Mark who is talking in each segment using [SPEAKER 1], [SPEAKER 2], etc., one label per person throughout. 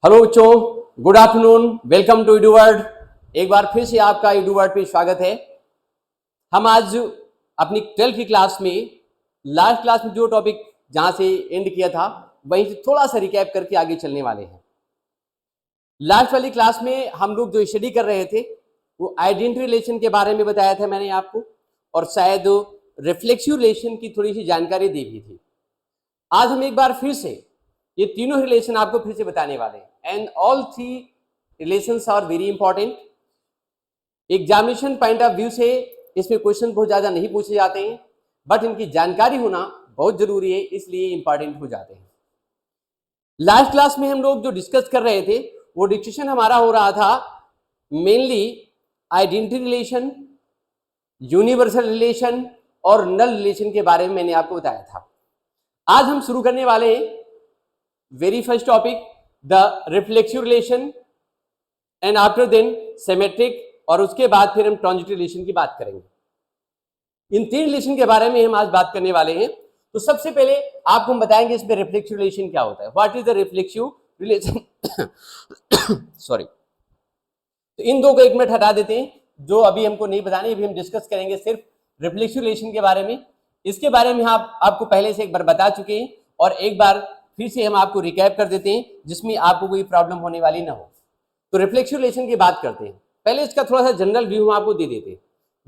[SPEAKER 1] Hello बच्चों, good afternoon, welcome to एडुवर्ड। एक बार फिर से आपका एडुवर्ड पे स्वागत है। हम आज अपनी 12th की क्लास में लास्ट क्लास में जो टॉपिक जहां से एंड किया था वहीं से थोड़ा सा रिकैप करके आगे चलने वाले हैं। लास्ट वाली क्लास में हम लोग जो स्टडी कर रहे थे वो आइडेंटिटी रिलेशन के बारे में बताया था मैंने आपको, और शायद रिफ्लेक्सिव रिलेशन की थोड़ी सी जानकारी दी भी थी। आज हम एक बार फिर से ये तीनों रिलेशन आपको फिर से बताने वाले हैं, and all three relations are very important. Examination point of view से इसमें क्वेश्चन बहुत ज्यादा नहीं पूछे जाते हैं, बट इनकी जानकारी होना बहुत जरूरी है, इसलिए इंपॉर्टेंट हो जाते हैं। लास्ट क्लास में हम लोग जो डिस्कस कर रहे थे वो डिस्कशन हमारा हो रहा था mainly identity relation, universal relation और नल रिलेशन के बारे में मैंने आपको बताया था। आज हम शुरू करने वाले हैं very first topic the reflexive relation, and after then symmetric, और उसके बाद फिर हम ट्रांजिटिव रिलेशन की बात करेंगे। इन तीन रिलेशन के बारे में हम आज बात करने वाले हैं। तो सबसे पहले आपको हम बताएंगे इसमें रिफ्लेक्सिव रिलेशन क्या होता है, what is the reflexive relation. Sorry, तो इन दो को एक मिनट हटा देते हैं, जो अभी हमको नहीं बताने, अभी हम डिस्कस करेंगे सिर्फ रिफ्लेक्सिव रिलेशन के बारे में। इसके बारे में आपको पहले से एक बार बता चुके हैं, और एक बार फिर से हम आपको रिकैप कर देते हैं जिसमें आपको कोई प्रॉब्लम होने वाली ना हो। तो रिफ्लेक्सिव रिलेशन की बात करते हैं। पहले इसका थोड़ा सा जनरल व्यू हम आपको दे देते हैं।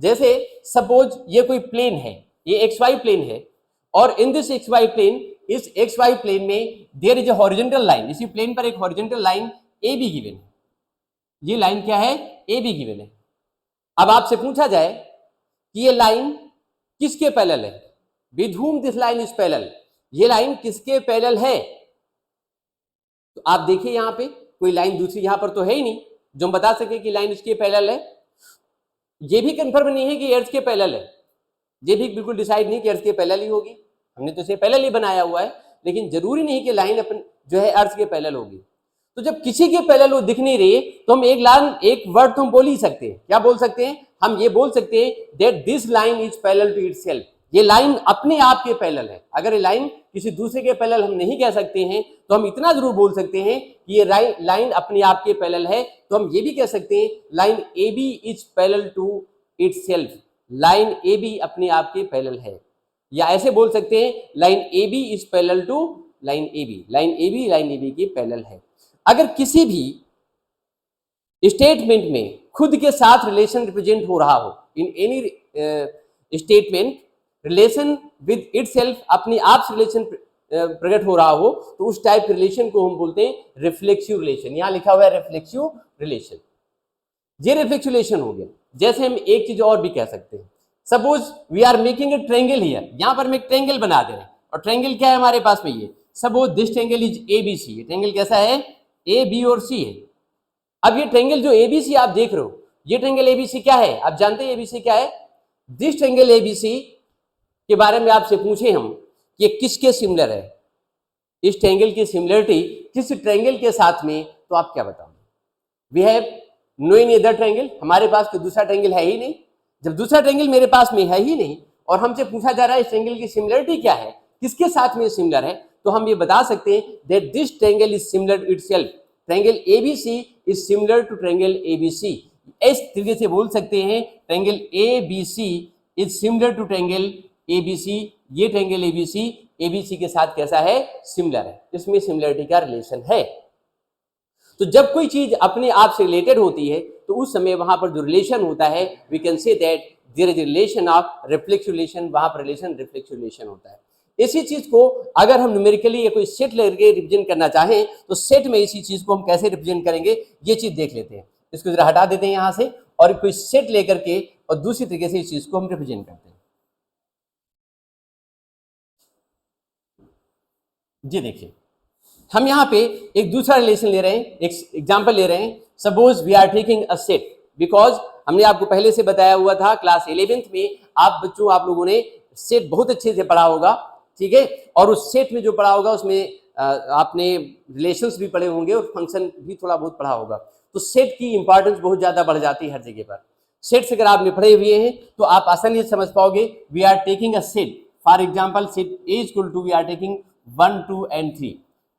[SPEAKER 1] जैसे सपोज ये कोई प्लेन है, ये एक्स वाई प्लेन है, और in this X Y plane, इस एक्स वाई प्लेन में there is a horizontal line. इसी प्लेन पर एक horizontal line A B given है। ये लाइन क्या है? ए बी गिवन है। अब आपसे पूछा जाए कि ये लाइन किसके पैरेलल है, with whom this line is parallel, ये लाइन किसके पैरेलल है? तो आप देखिए यहां पे कोई लाइन दूसरी यहां पर तो है ही नहीं जो हम बता सके कि लाइन इसके पैरेलल है। ये भी कंफर्म नहीं है कि अर्थ के पैरेलल है, ये भी बिल्कुल डिसाइड नहीं कि अर्थ के पैरेलल ही होगी। हमने तो इसे पैरेलल ही बनाया हुआ है, लेकिन जरूरी नहीं कि लाइन अपन जो है अर्थ के पैरेलल होगी। तो जब किसी के पैरेलल वो दिख नहीं रही तो हम एक वर्ड तो हम बोल ही सकते हैं। क्या बोल सकते हैं? हम ये बोल सकते हैं that this line is parallel to itself. ये लाइन अपने आप के पैरेलल है। अगर ये लाइन किसी दूसरे के पैरेलल हम नहीं कह सकते हैं तो हम इतना जरूर बोल सकते हैं कि ये लाइन अपने आप के पैरेलल है। तो हम ये भी कह सकते हैं line A B is parallel to itself. Line A B अपने आप के पैरेलल है, या ऐसे बोल सकते हैं line A B is parallel to line A B. Line A B के पैरेलल है। अगर किसी भी स्टेटमेंट में खुद के साथ रिलेशन रिप्रेजेंट हो रहा हो, in any statement relation with itself, अपने आप से रिलेशन प्रकट हो रहा हो, तो उस टाइप के रिलेशन को हम बोलते हैं रिफ्लेक्सिव रिलेशन। यहां लिखा हुआ है रिफ्लेक्सिव रिलेशन। ये रिफ्लेक्सिव रिलेशन हो गया। जैसे हम एक चीज और भी कह सकते हैं, suppose we are making a triangle here. यहां पर हम एक ट्रायंगल बना दे रहे हैं, और ट्रायंगल क्या है हमारे पास में? ये suppose this triangle is A B C. Triangle कैसा है? ए बी और सी है। अब ये ट्रायंगल जो एबीसी आप देख रहे हो, ये ट्रायंगल एबीसी क्या है? आप जानते हैं एबीसी क्या है? दिस ट्रायंगल एबीसी के बारे में आपसे पूछे हम कि किसके सिमिलर है, इस ट्रायंगल की सिमिलरिटी किस ट्रायंगल के साथ में, तो आप क्या बताओगे? We have no any other triangle. हमारे पास तो दूसरा ट्रायंगल है ही नहीं। जब दूसरा ट्रायंगल मेरे पास में है ही नहीं और हमसे पूछा जा रहा है इस ट्रायंगल की सिमिलरिटी क्या है, किसके साथ में सिमिलर है, तो हम ये बता सकते हैं that this triangle is similar to itself. Triangle ABC is similar to triangle ABC. इस तरीके से बोल सकते हैं triangle ABC is similar to triangle ABC. ये ट्रायंगल एबीसी एबीसी के साथ कैसा है? सिमिलर है। इसमें सिमिलरिटी का रिलेशन है। तो जब कोई चीज अपने आप से रिलेटेड होती है तो उस समय वहां पर जो रिलेशन होता है, we can say that there is relation of reflexive relation. वहां पर रिलेशन रिफ्लेक्सिव रिलेशन होता है। इसी चीज को अगर हम न्यूमेरिकली या कोई सेट लेकर रिप्रेजेंट करना चाहें तो सेट में इसी चीज को हम कैसे रिप्रेजेंट करेंगे, ये चीज देख लेते हैं। इसको जरा हटा देते हैं यहां से, और कोई सेट लेकर के और दूसरी तरीके से इस चीज को हम रिप्रेजेंट करते हैं। जी देखिए, हम यहाँ पे एक दूसरा रिलेशन ले रहे हैं, एक एग्जाम्पल ले रहे हैं। Suppose we are taking a set, because हमने आपको पहले से बताया हुआ था क्लास 11th में, आप बच्चों आप लोगों ने सेट बहुत अच्छे से पढ़ा होगा, ठीक है। और उस सेट में जो पढ़ा होगा उसमें आपने रिलेशंस भी पढ़े होंगे और फंक्शन भी थोड़ा बहुत पढ़ा होगा। तो सेट की इंपॉर्टेंस बहुत ज्यादा बढ़ जाती है हर जगह पर। सेट्स अगर आपने पढ़े हुए हैं तो आप आसानी से समझ पाओगे। We are taking a set, for example set A equal to we are taking 1 2 and 3।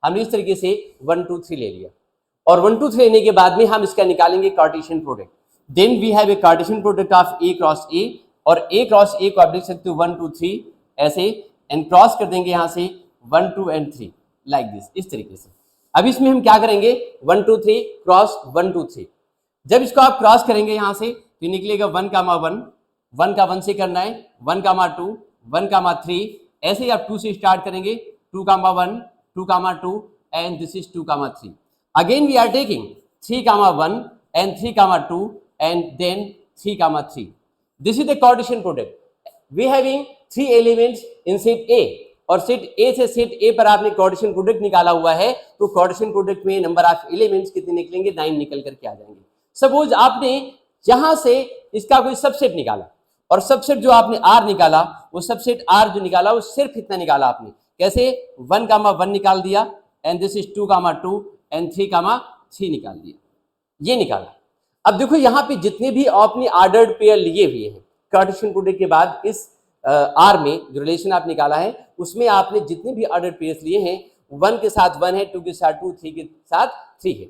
[SPEAKER 1] हमने इस तरीके से 1 2 3 ले लिया। और 1 2 3 लेने के बाद में हम इसका निकालेंगे Cartesian product. Then we have a Cartesian product of A cross A, और ए क्रॉस ए को आप लिख सकते हो 1 2 3 ऐसे, एंड क्रॉस कर देंगे यहाँ से 1 2 एंड 3 लाइक दिस, इस तरीके से। अब इसमें हम क्या करेंगे 1 2 3 क्रॉस 1 2 3। जब इसको आप क्रॉस करेंगे यहाँ से तो निकलेगा 1 कामा 1, 1 का 1 से करना है, 1 कामा 2, 1 कामा 3, ऐसे ही आप 2 से स्टार्ट करेंगे, 2 comma 1, 2 comma 2 and this is 2 comma 3। Again we are taking 3 comma 1 and 3 comma 2 and then 3 comma 3। This is the Cartesian product. We having 3 elements in set A, और सेट ए से सेट ए पर आपने Cartesian product निकाला हुआ है, तो Cartesian product में number of elements कितने निकलेंगे 9 निकल करके आ जाएंगे। सपोज आपने यहां से इसका कोई सबसेट निकाला, और सबसेट जो आपने आर निकाला, वो सबसेट आर जो निकाला वो सिर्फ इतना निकाला आपने, कैसे 1 कामा 1 निकाल दिया and this is 2 comma 2 and 3 comma 3 निकाल दिया, ये निकाला। अब देखो यहाँ पे जितने भी आपने ऑर्डर्ड पेयर लिए हुए हैं कार्टेशियन प्रोडक्ट के बाद, इस आर में जो रिलेशन आप निकाला है उसमें आपने जितने भी ऑर्डर्ड पेयर्स लिए हैं 1 के साथ 1 है, 2 के साथ 2, 3 के साथ 3 है।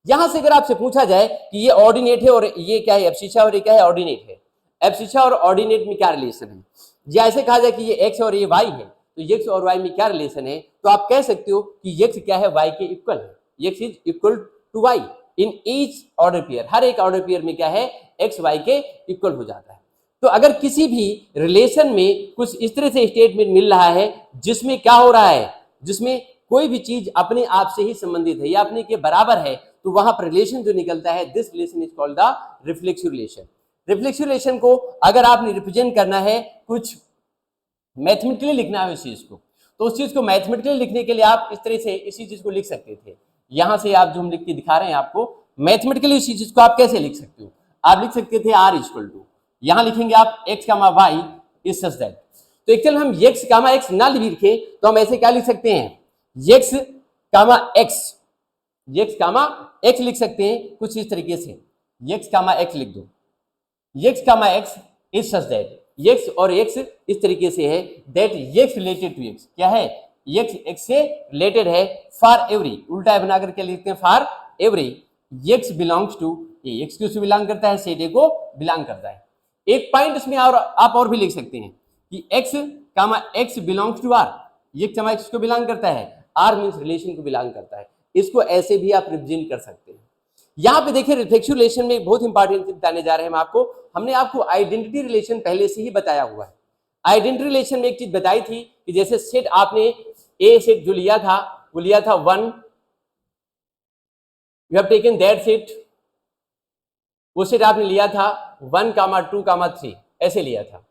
[SPEAKER 1] यहां से अगर आपसे पूछा जाए कि ये ऑर्डिनेट है और ये क्या है एब्सिशा और ये क्या है ऑर्डिनेट है, एब्सिशा और ऑर्डिनेट में क्या रिलेशन है, या ऐसे कहा जाए कि ये एक्स और ये वाई है, तो एक्स और वाई में क्या रिलेशन है, तो आप कह सकते हो कि एक्स क्या है वाई के इक्वल है, X is equal to Y in each order pair. हर एक ऑर्डर पेयर में क्या है एक्स वाई के इक्वल हो जाता है। तो अगर किसी भी रिलेशन में कुछ इस तरह से स्टेटमेंट मिल रहा है जिसमें क्या हो रहा है, जिसमें कोई भी चीज अपने आप से ही संबंधित है या अपने के बराबर है, तो वहां पर रिलेशन जो निकलता है this relation is called the reflexive relation. Reflexive relation को अगर आपने रिप्रेजेंट करना है, कुछ मैथमेटिकली लिखना है उस चीज को, तो उस चीज को मैथमेटिकली लिखने के लिए आप इस तरह से इसी चीज को लिख सकते थे। यहां से आप जो हम लिख के दिखा रहे हैं आपको, मैथमेटिकली उसी चीज को आप कैसे लिख सकते हो, आप लिख सकते थे आर इक्वल टू, यहां लिखेंगे आप X comma Y is such that. तो एक्चुअल हम एक्स कामा एक्स ना लिखे तो हम ऐसे क्या लिख सकते हैं X comma X, X comma X लिख सकते हैं कुछ इस तरीके से, एक्स कामा एक्स लिख दो, X comma X is such that, X और एक्स इस तरीके से है that X related to X, क्या है एक्स एक्स से रिलेटेड है फॉर एवरी, उल्टा बना करके लिखते हैं for every X belongs to A, X किसको बिलोंग करता है सेट ए को बिलोंग करता है। एक पॉइंट इसमें और आप और भी लिख सकते हैं कि X comma X belongs to R, X comma X को बिलोंग करता है, आर मींस रिलेशन को बिलोंग करता है, इसको ऐसे भी आप रिप्रेजेंट कर सकते हैं। यहाँ पे देखिए रिफ्लेक्सिव रिलेशन में एक बहुत इंपॉर्टेंट चीज बताने जा रहे हैं हम आपको, हमने आपको आइडेंटिटी रिलेशन पहले से ही बताया हुआ है। आइडेंटिटी रिलेशन में एक चीज बताई थी कि जैसे सेट आपने ए सेट जो लिया था वो लिया था 1, you have taken that set, वो सेट आपने लिया था 1 कामा 2 कामा 3 ऐसे लिया था।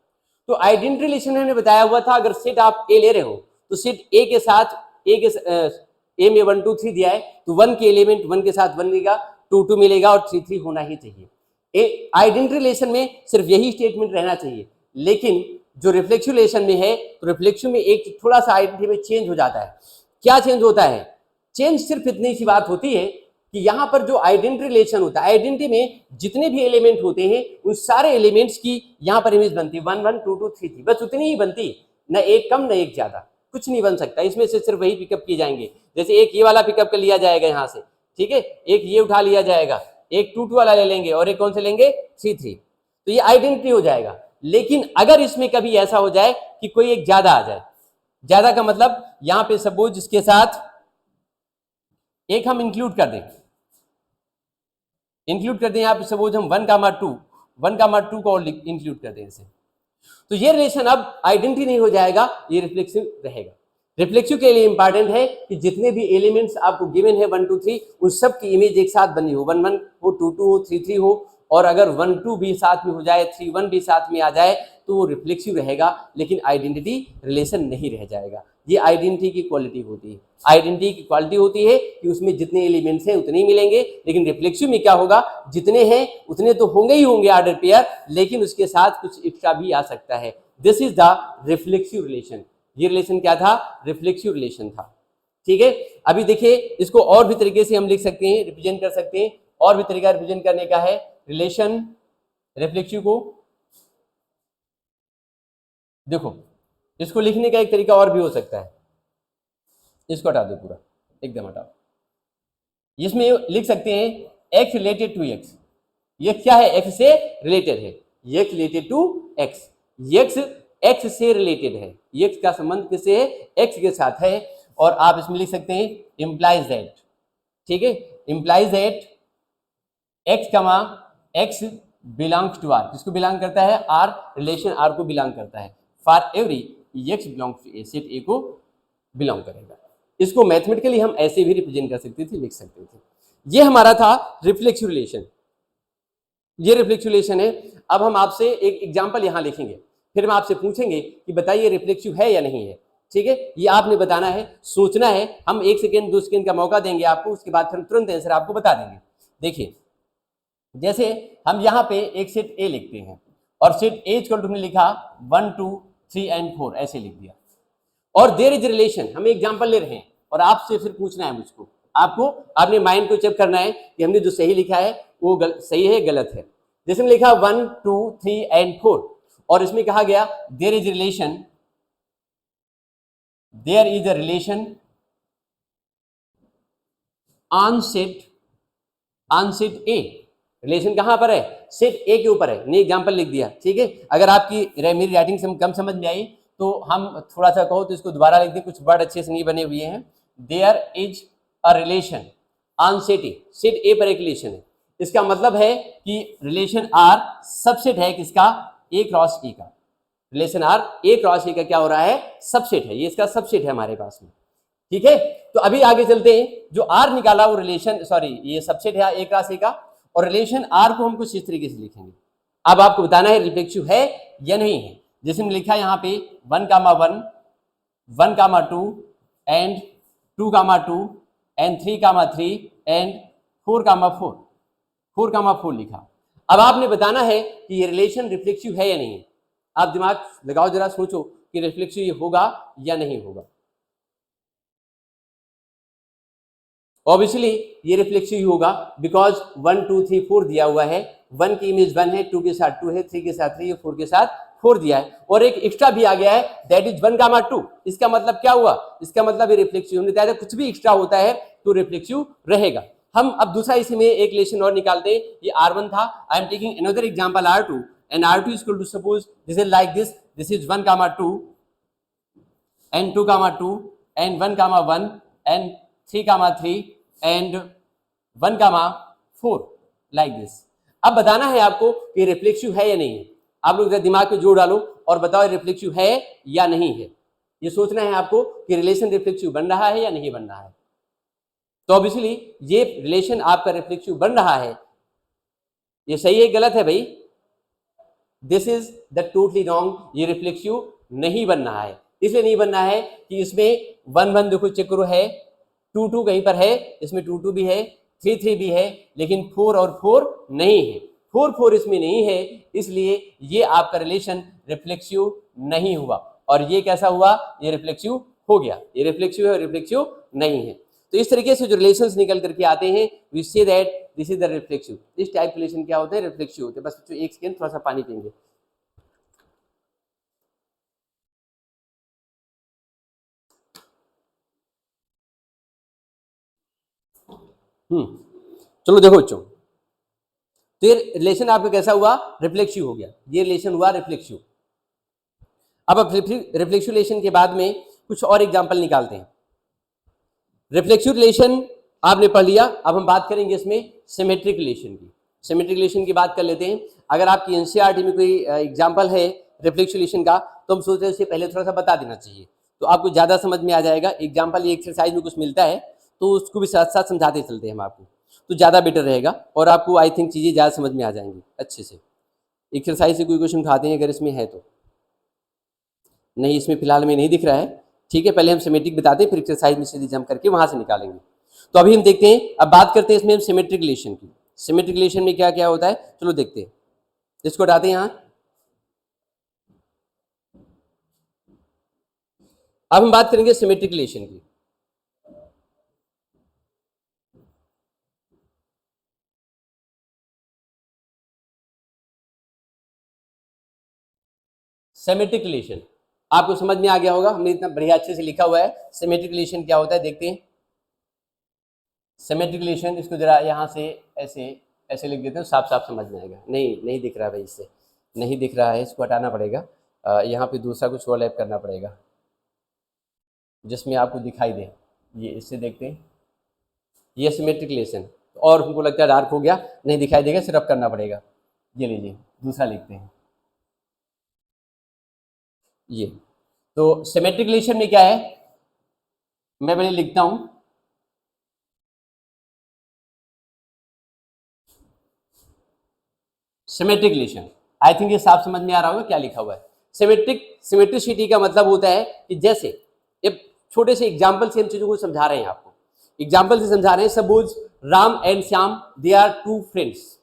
[SPEAKER 1] तो आइडेंटिटी रिलेशन हमने बताया हुआ था अगर सेट आप ए ले रहे हो तो सेट ए के साथ ए में 1 2 3 दिया है तो 1 के एलिमेंट 1 के साथ 1 मिलेगा, 2 2 मिलेगा और 3 3 होना ही चाहिए। आइडेंटिटी रिलेशन में सिर्फ यही स्टेटमेंट रहना चाहिए, लेकिन जो रिफ्लेक्सिव रिलेशन में है तो रिफ्लेक्सिव में एक थोड़ा सा आइडेंटिटी में चेंज हो जाता है। क्या चेंज होता है, चेंज सिर्फ इतनी सी बात होती है कि यहाँ पर जो आइडेंटिटी रिलेशन होता है, आइडेंटिटी में जितने भी एलिमेंट होते हैं उन सारे एलिमेंट्स की यहाँ पर इमेज बनती है 1 1 2 2 3 3, बस उतनी ही बनती, न एक कम न एक ज्यादा, कुछ नहीं बन सकता। इसमें से सिर्फ वही पिकअप किए जाएंगे, जैसे एक ये वाला पिकअप कर लिया जाएगा यहाँ से, ठीक है, एक ये उठा लिया जाएगा, एक 2 2 वाला ले लेंगे और एक कौन से लेंगे 3 3, तो ये आइडेंटिटी हो जाएगा। लेकिन अगर इसमें कभी ऐसा हो जाए कि कोई एक ज्यादा आ जाए, ज्यादा का मतलब यहाँ पे सपोज इसके साथ एक हम इंक्लूड कर दें, इंक्लूड कर दें यहाँ पे सपोज हम 1 कामा 2 को और इंक्लूड कर दें इसे, तो ये रिलेशन अब आइडेंटिटी नहीं हो जाएगा, ये रिफ्लेक्सिव रहेगा। रिफ्लेक्सिव के लिए इंपॉर्टेंट है कि जितने भी एलिमेंट्स आपको गिवन है 1 2 3 उन सब की इमेज एक साथ बनी हो, 1 1 हो, 2 2 हो, 3 3 हो, और अगर 1 2 भी साथ में हो जाए, 3 1 भी साथ में आ जाए तो वो रिफ्लेक्सिव रहेगा, लेकिन आइडेंटिटी रिलेशन नहीं रह जाएगा। ये आइडेंटिटी की क्वालिटी होती है, आइडेंटिटी की क्वालिटी होती है कि उसमें जितने एलिमेंट्स हैं उतने ही मिलेंगे, लेकिन रिफ्लेक्सिव में क्या होगा, जितने हैं उतने तो होंगे ही होंगे ऑर्डर पेयर, लेकिन उसके साथ कुछ एक्स्ट्रा भी आ सकता है। This is the reflexive relation. ये रिलेशन क्या था, रिफ्लेक्सिव रिलेशन था, ठीक है। अभी देखिए इसको और भी तरीके से हम लिख सकते हैं, रिप्रेजेंट कर सकते हैं, और भी तरीका रिप्रेजेंट करने का है रिलेशन रिफ्लेक्सिव को। देखो इसको लिखने का एक तरीका और भी हो सकता है, इसको हटा दो पूरा, एकदम हटाओ, इसमें लिख सकते हैं x रिलेटेड टू x, ये क्या है, x से रिलेटेड है, x related to x, x से रिलेटेड है, x का संबंध किससे है, x के साथ है। और आप इसमें लिख सकते हैं इम्प्लाइज दैट, ठीक है, implies that x comma x belongs to r, किसको बिलोंग करता है, r, रिलेशन r को बिलोंग करता है, for every x belongs to a, set a को बिलोंग करेगा। इसको मैथमेटिकली हम ऐसे भी रिप्रेजेंट कर सकते थे, लिख सकते थे। ये हमारा था रिफ्लेक्सिव रिलेशन, ये रिफ्लेक्सिव रिलेशन है। अब हम आपसे एक एग्जांपल यहां लिखेंगे, फिर हम आपसे पूछेंगे कि बताइए रिफ्लेक्सिव है या नहीं है, ठीक है, ये आपने बताना है, सोचना है। हम 1 सेकेंड 2 सेकेंड का मौका देंगे आपको, उसके बाद फिर तुरंत आंसर आपको बता देंगे। देखिए, जैसे हम यहाँ पे एक सेट ए लिखते हैं और सेट ए इक्वल टू हमने लिखा 1 2 3 एंड 4, ऐसे लिख दिया, और देयर इज रिलेशन, हम एग्जांपल ले रहे हैं और आपसे फिर पूछना है मुझको, आपको अपने माइंड को चेक करना है कि हमने जो सही लिखा है वो सही है गलत है। जैसे हमने लिखा 1 2 3 एंड 4 और इसमें कहा गया there is relation, there is a relation on set A, relation कहां पर है, सेट ए के ऊपर है, ने एग्जांपल लिख दिया, ठीक है। अगर आपकी मेरी राइटिंग से कम समझ में आई तो हम थोड़ा सा कहो तो इसको दोबारा लिख दें, कुछ वर्ड अच्छे से नहीं बने हुए हैं। There is a relation on set A पर एक रिलेशन है, इसका मतलब है कि रिलेशन आर सबसेट है किसका, ए क्रॉस ए का, relation R A cross A का क्या हो रहा है, सबसेट है, ये इसका सबसेट है हमारे पास में, ठीक है। तो अभी आगे चलते हैं, जो आर निकाला वो रिलेशन, सॉरी ये सबसेट है ए क्रॉस ए का, और रिलेशन आर को हम कुछ इस तरीके से लिखेंगे। अब आपको बताना है रिफ्लेक्सिव है या नहीं है। जैसे हमने लिखा यहाँ पे 1 comma 1 1 comma 2 and 2 comma 2 and 3 comma 3 and 4 comma 4, 4 comma 4 लिखा। अब आपने बताना है कि ये रिलेशन रिफ्लेक्सिव है या नहीं है। आप दिमाग लगाओ, जरा सोचो कि रिफ्लेक्सिव ये होगा या नहीं होगा। ऑब्वियसली ये रिफ्लेक्सिव ही होगा, बिकॉज 1 2 3 4 दिया हुआ है, 1 की इमेज 1 है, 2 के साथ 2 है, 3 के साथ 3 है, 4 के साथ 4 दिया है, और एक एक्स्ट्रा भी आ गया है, दैट इज 1 कामा 2। इसका मतलब क्या हुआ, इसका मतलब ये रिफ्लेक्सिव, हमने बताया था कुछ भी एक्स्ट्रा होता है तो रिफ्लेक्सिव रहेगा। हम अब दूसरा इसमें एक रिलेशन और निकालते हैं, ये R1 था, I am taking another example R2 and R2 is equal to suppose this is like this is 1 comma 2 and 2 comma 2 and 1 comma 1 and 3 comma 3 and 1 comma 4 like this. अब बताना है आपको कि रिफ्लेक्सिव है या नहीं है। आप लोग दिमाग में जोड़ डालो और बताओ रिफ्लेक्सिव है या नहीं है। ये सोचना है आपको कि रिलेशन रिफ्लेक्सिव बन रहा है या नहीं बन रहा है। तो ऑब्वियसली ये रिलेशन आपका रिफ्लेक्सिव बन रहा है, ये सही है गलत है भाई, this is the totally wrong, ये रिफ्लेक्सिव नहीं बन रहा है। इसलिए नहीं बन रहा है कि इसमें 1 1 देखो चेक करो है, 2 2 कहीं पर है, इसमें 2 2 भी है, 3 3 भी है, लेकिन 4 और 4 नहीं है, 4 4 इसमें नहीं है, इसलिए ये आपका रिलेशन रिफ्लेक्सिव नहीं हुआ। और ये कैसा हुआ, ये रिफ्लेक्सिव हो गया, ये रिफ्लेक्सिव है, रिफ्लेक्सिव नहीं है। तो इस तरीके से जो रिलेशंस निकल करके आते हैं, we say that this is the reflexive. इस टाइप के रिलेशन क्या होते हैं, रिफ्लेक्सिव होते हैं। बस बच्चों एक सेकंड थोड़ा सा पानी पीएंगे। चलो देखो बच्चों, तो ये रिलेशन आपका कैसा हुआ, रिफ्लेक्सिव हो गया, ये रिलेशन हुआ रिफ्लेक्सिव। अब रिफ्लेक्सिव रिलेशन के बाद में कुछ और एग्जांपल निकालते हैं। रिफ्लेक्सिव रिलेशन आपने पढ़ लिया, अब हम बात करेंगे इसमें सिमेट्रिक रिलेशन की। सिमेट्रिक रिलेशन की बात कर लेते हैं। अगर आपकी एनसीईआरटी में कोई एग्जांपल है रिफ्लेक्सिव रिलेशन का, तो हम सोचते हैं उससे पहले थोड़ा सा बता देना चाहिए, तो आपको ज़्यादा समझ में आ जाएगा। एग्जाम्पल ये एक्सरसाइज में कुछ मिलता है तो उसको भी साथ साथ समझाते चलते हैं हम आपको, तो ज़्यादा बेटर रहेगा और आपको आई थिंक चीज़ें ज़्यादा समझ में आ जाएंगी अच्छे से। एक्सरसाइज से कोई क्वेश्चन उठाते हैं अगर इसमें है तो, नहीं इसमें फिलहाल में नहीं दिख रहा है, ठीक है। पहले हम सिमेट्रिक बताते हैं, फिर एक्सरसाइज में सीधे जंप करके वहां से निकालेंगे। तो अभी हम देखते हैं, अब बात करते हैं इसमें हम सिमेट्रिक रिलेशन की। सिमेट्रिक रिलेशन में क्या क्या होता है, चलो देखते हैं। इसको हटाते हैं यहाँ। अब हम बात करेंगे सिमेट्रिक रिलेशन की। सिमेट्रिक रिलेशन आपको समझ में आ गया होगा, हमने इतना बढ़िया अच्छे से लिखा हुआ है। सिमेट्रिक रिलेशन क्या होता है देखते हैं। सिमेट्रिक रिलेशन, इसको जरा यहाँ से ऐसे ऐसे लिख देते हैं, साफ साफ समझ में आएगा। नहीं दिख रहा है भाई, इससे नहीं दिख रहा है, इसको हटाना पड़ेगा। यहाँ पे दूसरा कुछ ओवरलैप करना पड़ेगा जिसमें आपको दिखाई दे। ये इससे देखते हैं, ये सिमेट्रिक रिलेशन, और हमको लगता है डार्क हो गया, नहीं दिखाई देगा, सिर्फ करना पड़ेगा। ये लीजिए, दूसरा लिखते हैं ये। तो सिमेट्रिक रिलेशन में क्या है, मैं पहले लिखता हूं, सिमेट्रिक रिलेशन। आई थिंक ये साफ समझ में आ रहा होगा क्या लिखा हुआ है। सिमेट्रिसिटी का मतलब होता है कि जैसे एक छोटे से एग्जाम्पल से हम चीजों को समझा रहे हैं, आपको एग्जाम्पल से समझा रहे हैं। Suppose Ram and Shyam, they are two friends,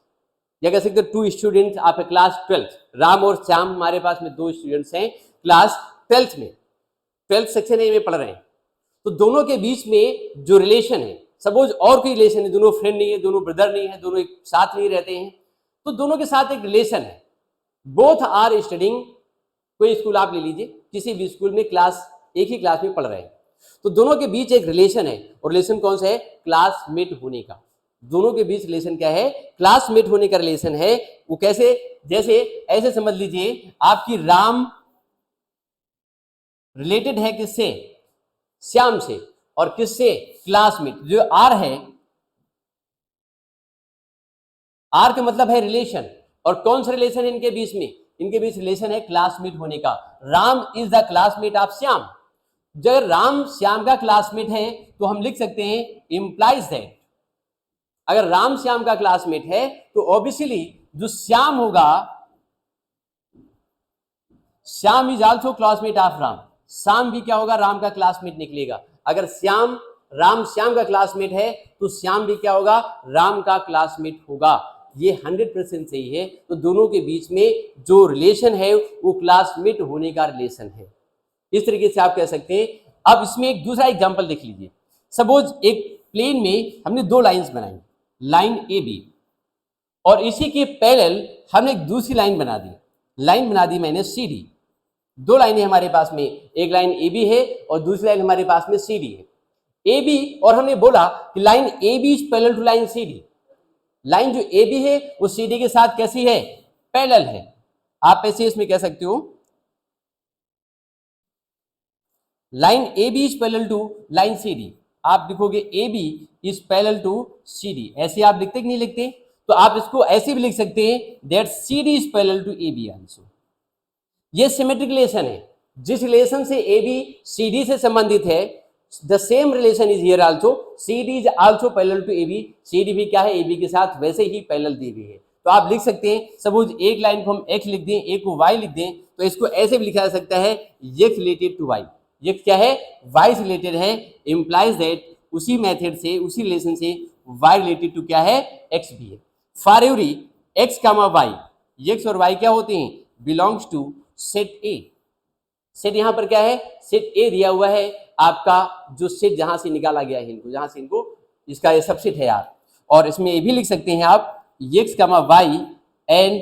[SPEAKER 1] या कह सकते two students of a class 12। Ram और श्याम हमारे पास में दो स्टूडेंट्स हैं क्लास 12th में, 12th सेक्शन ए में पढ़ रहे हैं। तो दोनों के बीच में जो रिलेशन है, सपोज और कोई रिलेशन है, दोनों फ्रेंड नहीं है, दोनों ब्रदर नहीं है, दोनों एक साथ नहीं रहते हैं, तो दोनों के साथ एक रिलेशन है। बोथ आर स्टडिंग, कोई स्कूल आप ले लीजिए, किसी भी स्कूल में क्लास एक ही क्लास में पढ़ रहे हैं, तो दोनों के बीच एक रिलेशन है। और रिलेशन कौन सा है, क्लासमेट होने का। दोनों के बीच रिलेशन क्या है, क्लासमेट होने का रिलेशन है। वो कैसे, जैसे ऐसे समझ लीजिए, आपकी राम रिलेटेड है किससे, श्याम से, और किससे, क्लासमेट। जो आर है, आर का मतलब है रिलेशन, और कौन सा रिलेशन है इनके बीच में, इनके बीच रिलेशन है क्लासमेट होने का। Ram is the classmate of Shyam. जब राम श्याम का क्लासमेट है तो हम लिख सकते हैं इंप्लाइज दैट, अगर राम श्याम का क्लासमेट है तो ऑब्वियसली जो श्याम होगा, Shyam is also classmate of Ram, Shyam भी क्या होगा, राम का क्लासमेट निकलेगा। अगर श्याम राम श्याम का क्लासमेट है तो श्याम भी क्या होगा, राम का क्लासमेट होगा। ये 100% सही है। तो दोनों के बीच में जो रिलेशन है वो क्लासमेट होने का रिलेशन है। इस तरीके से आप कह सकते हैं। अब इसमें एक दूसरा एग्जांपल देख लीजिए। सपोज एक प्लेन में हमने दो लाइंस बनाई, लाइन ए बी, और इसी के पैरेलल हमने एक दूसरी लाइन बना दी मैंने सी डी। दो लाइनें हमारे पास में, एक लाइन ए बी है और दूसरी लाइन हमारे पास में सी डी है। ए बी, और हमने बोला कि line A B is parallel to line C D. Line जो ए बी है वो सी डी के साथ कैसी है, पैरेलल है। आप ऐसे इसमें कह सकते हो line A B is parallel to line C D. आप लिखोगे A B is parallel to C D, ऐसे आप लिखते कि नहीं लिखते? तो आप इसको ऐसे भी लिख सकते हैं that C D is parallel to A B also. ये सिमेट्रिक रिलेशन है। जिस रिलेशन से ए बी सी डी से संबंधित है, the same relation is here also, C D is also parallel to A B. C D भी क्या है, ए बी के साथ वैसे ही पैरेलल दी हुई है। तो आप लिख सकते हैं, सपोज एक लाइन को हम एक्स लिख दें, एक को वाई लिख दें, तो इसको ऐसे भी लिखा जा सकता है एक्स रिलेटेड टू वाई। ये क्या है, वाई से रिलेटेड है, इंप्लाइज दैट उसी मेथड से, उसी रिलेशन से वाई रिलेटेड टू क्या है, एक्स भी है। For every X comma Y, X और वाई क्या होते हैं, belongs to set A. Set यहाँ पर क्या है, सेट ए दिया हुआ है आपका, जो सेट जहां से निकाला गया है इनको, जहां से इनको, इसका ये सबसेट है यार। और इसमें ये भी लिख सकते हैं आप X comma Y and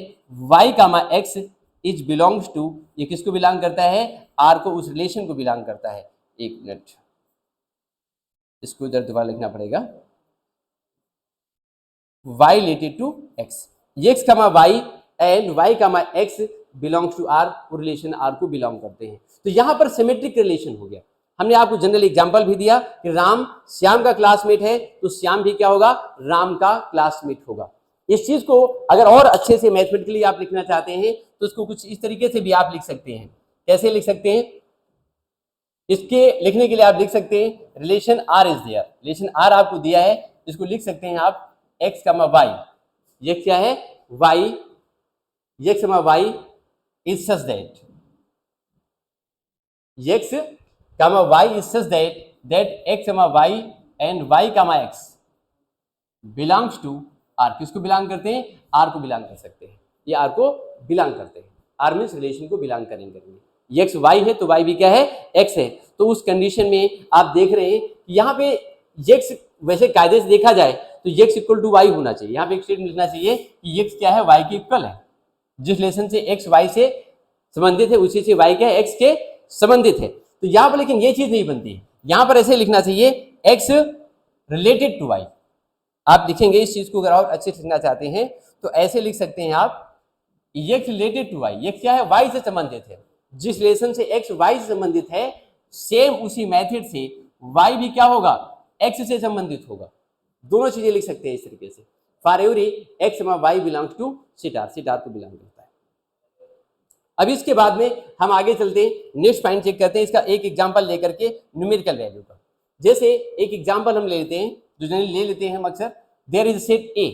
[SPEAKER 1] Y comma X is belongs to, ये किसको बिलोंग करता है, आर को, उस रिलेशन को बिलोंग करता है। एक मिनट, इसको इधर दोबारा लिखना पड़ेगा, y related to x, x comma y and y comma x belongs to r, वो रिलेशन r को बिलोंग करते हैं। तो यहां पर सिमेट्रिक रिलेशन हो गया। हमने आपको जनरल एग्जांपल भी दिया कि राम श्याम का क्लासमेट है तो श्याम भी क्या होगा, राम का क्लासमेट होगा। इस चीज को अगर और अच्छे से मैथमेटिकली आप लिखना चाहते हैं तो इसको कुछ इस तरीके से भी आप लिख सकते हैं। कैसे लिख सकते हैं, इसके लिखने के लिए आप लिख सकते हैं relation R is there, relation R आपको दिया है, इसको लिख सकते हैं आप एक्स कामा वाई। ये क्या है, Y, X comma Y is such that, X comma Y is such that X comma Y and Y comma X belongs to R. किसको बिलोंग करते हैं, आर को बिलोंग कर सकते हैं, ये आर को बिलोंग करते हैं। आर मीन्स रिलेशन को बिलोंग करेंगे। एक्स वाई है तो वाई भी क्या है, एक्स है। तो उस कंडीशन में आप देख रहे हैं यहाँ पे एक्स, वैसे कायदे से देखा जाए तो एक्स इक्वल टू वाई होना चाहिए। यहाँ पे एक स्टेटमेंट लिखना चाहिए कि एक्स क्या है, वाई के इक्वल है। जिस रिलेशन से एक्स वाई से संबंधित है उसी से वाई क्या है, एक्स के संबंधित है। तो यहाँ पर लेकिन ये चीज नहीं बनती है। यहाँ पर ऐसे लिखना चाहिए एक्स रिलेटेड टू वाई, आप लिखेंगे इस चीज को, अगर और अच्छे से लिखना चाहते हैं तो ऐसे लिख सकते हैं आप, x रिलेटेड टू y, ये क्या है, y से संबंधित है। जिस रिलेशन से x y से संबंधित है, सेम उसी मेथड से y भी क्या होगा, x से संबंधित होगा। दोनों चीजें लिख सकते हैं इस तरीके से। For every x y belongs to set R, set R को बिलोंग करता है। अब इसके बाद में हम आगे चलते हैं, नेक्स्ट पॉइंट चेक करते हैं इसका एक एग्जांपल लेकर के न्यूमेरिकल वैल्यू का। जैसे एक एग्जांपल हम ले लेते हैं, जो जनरली ले लेते हैं हम अक्सर, there is set A,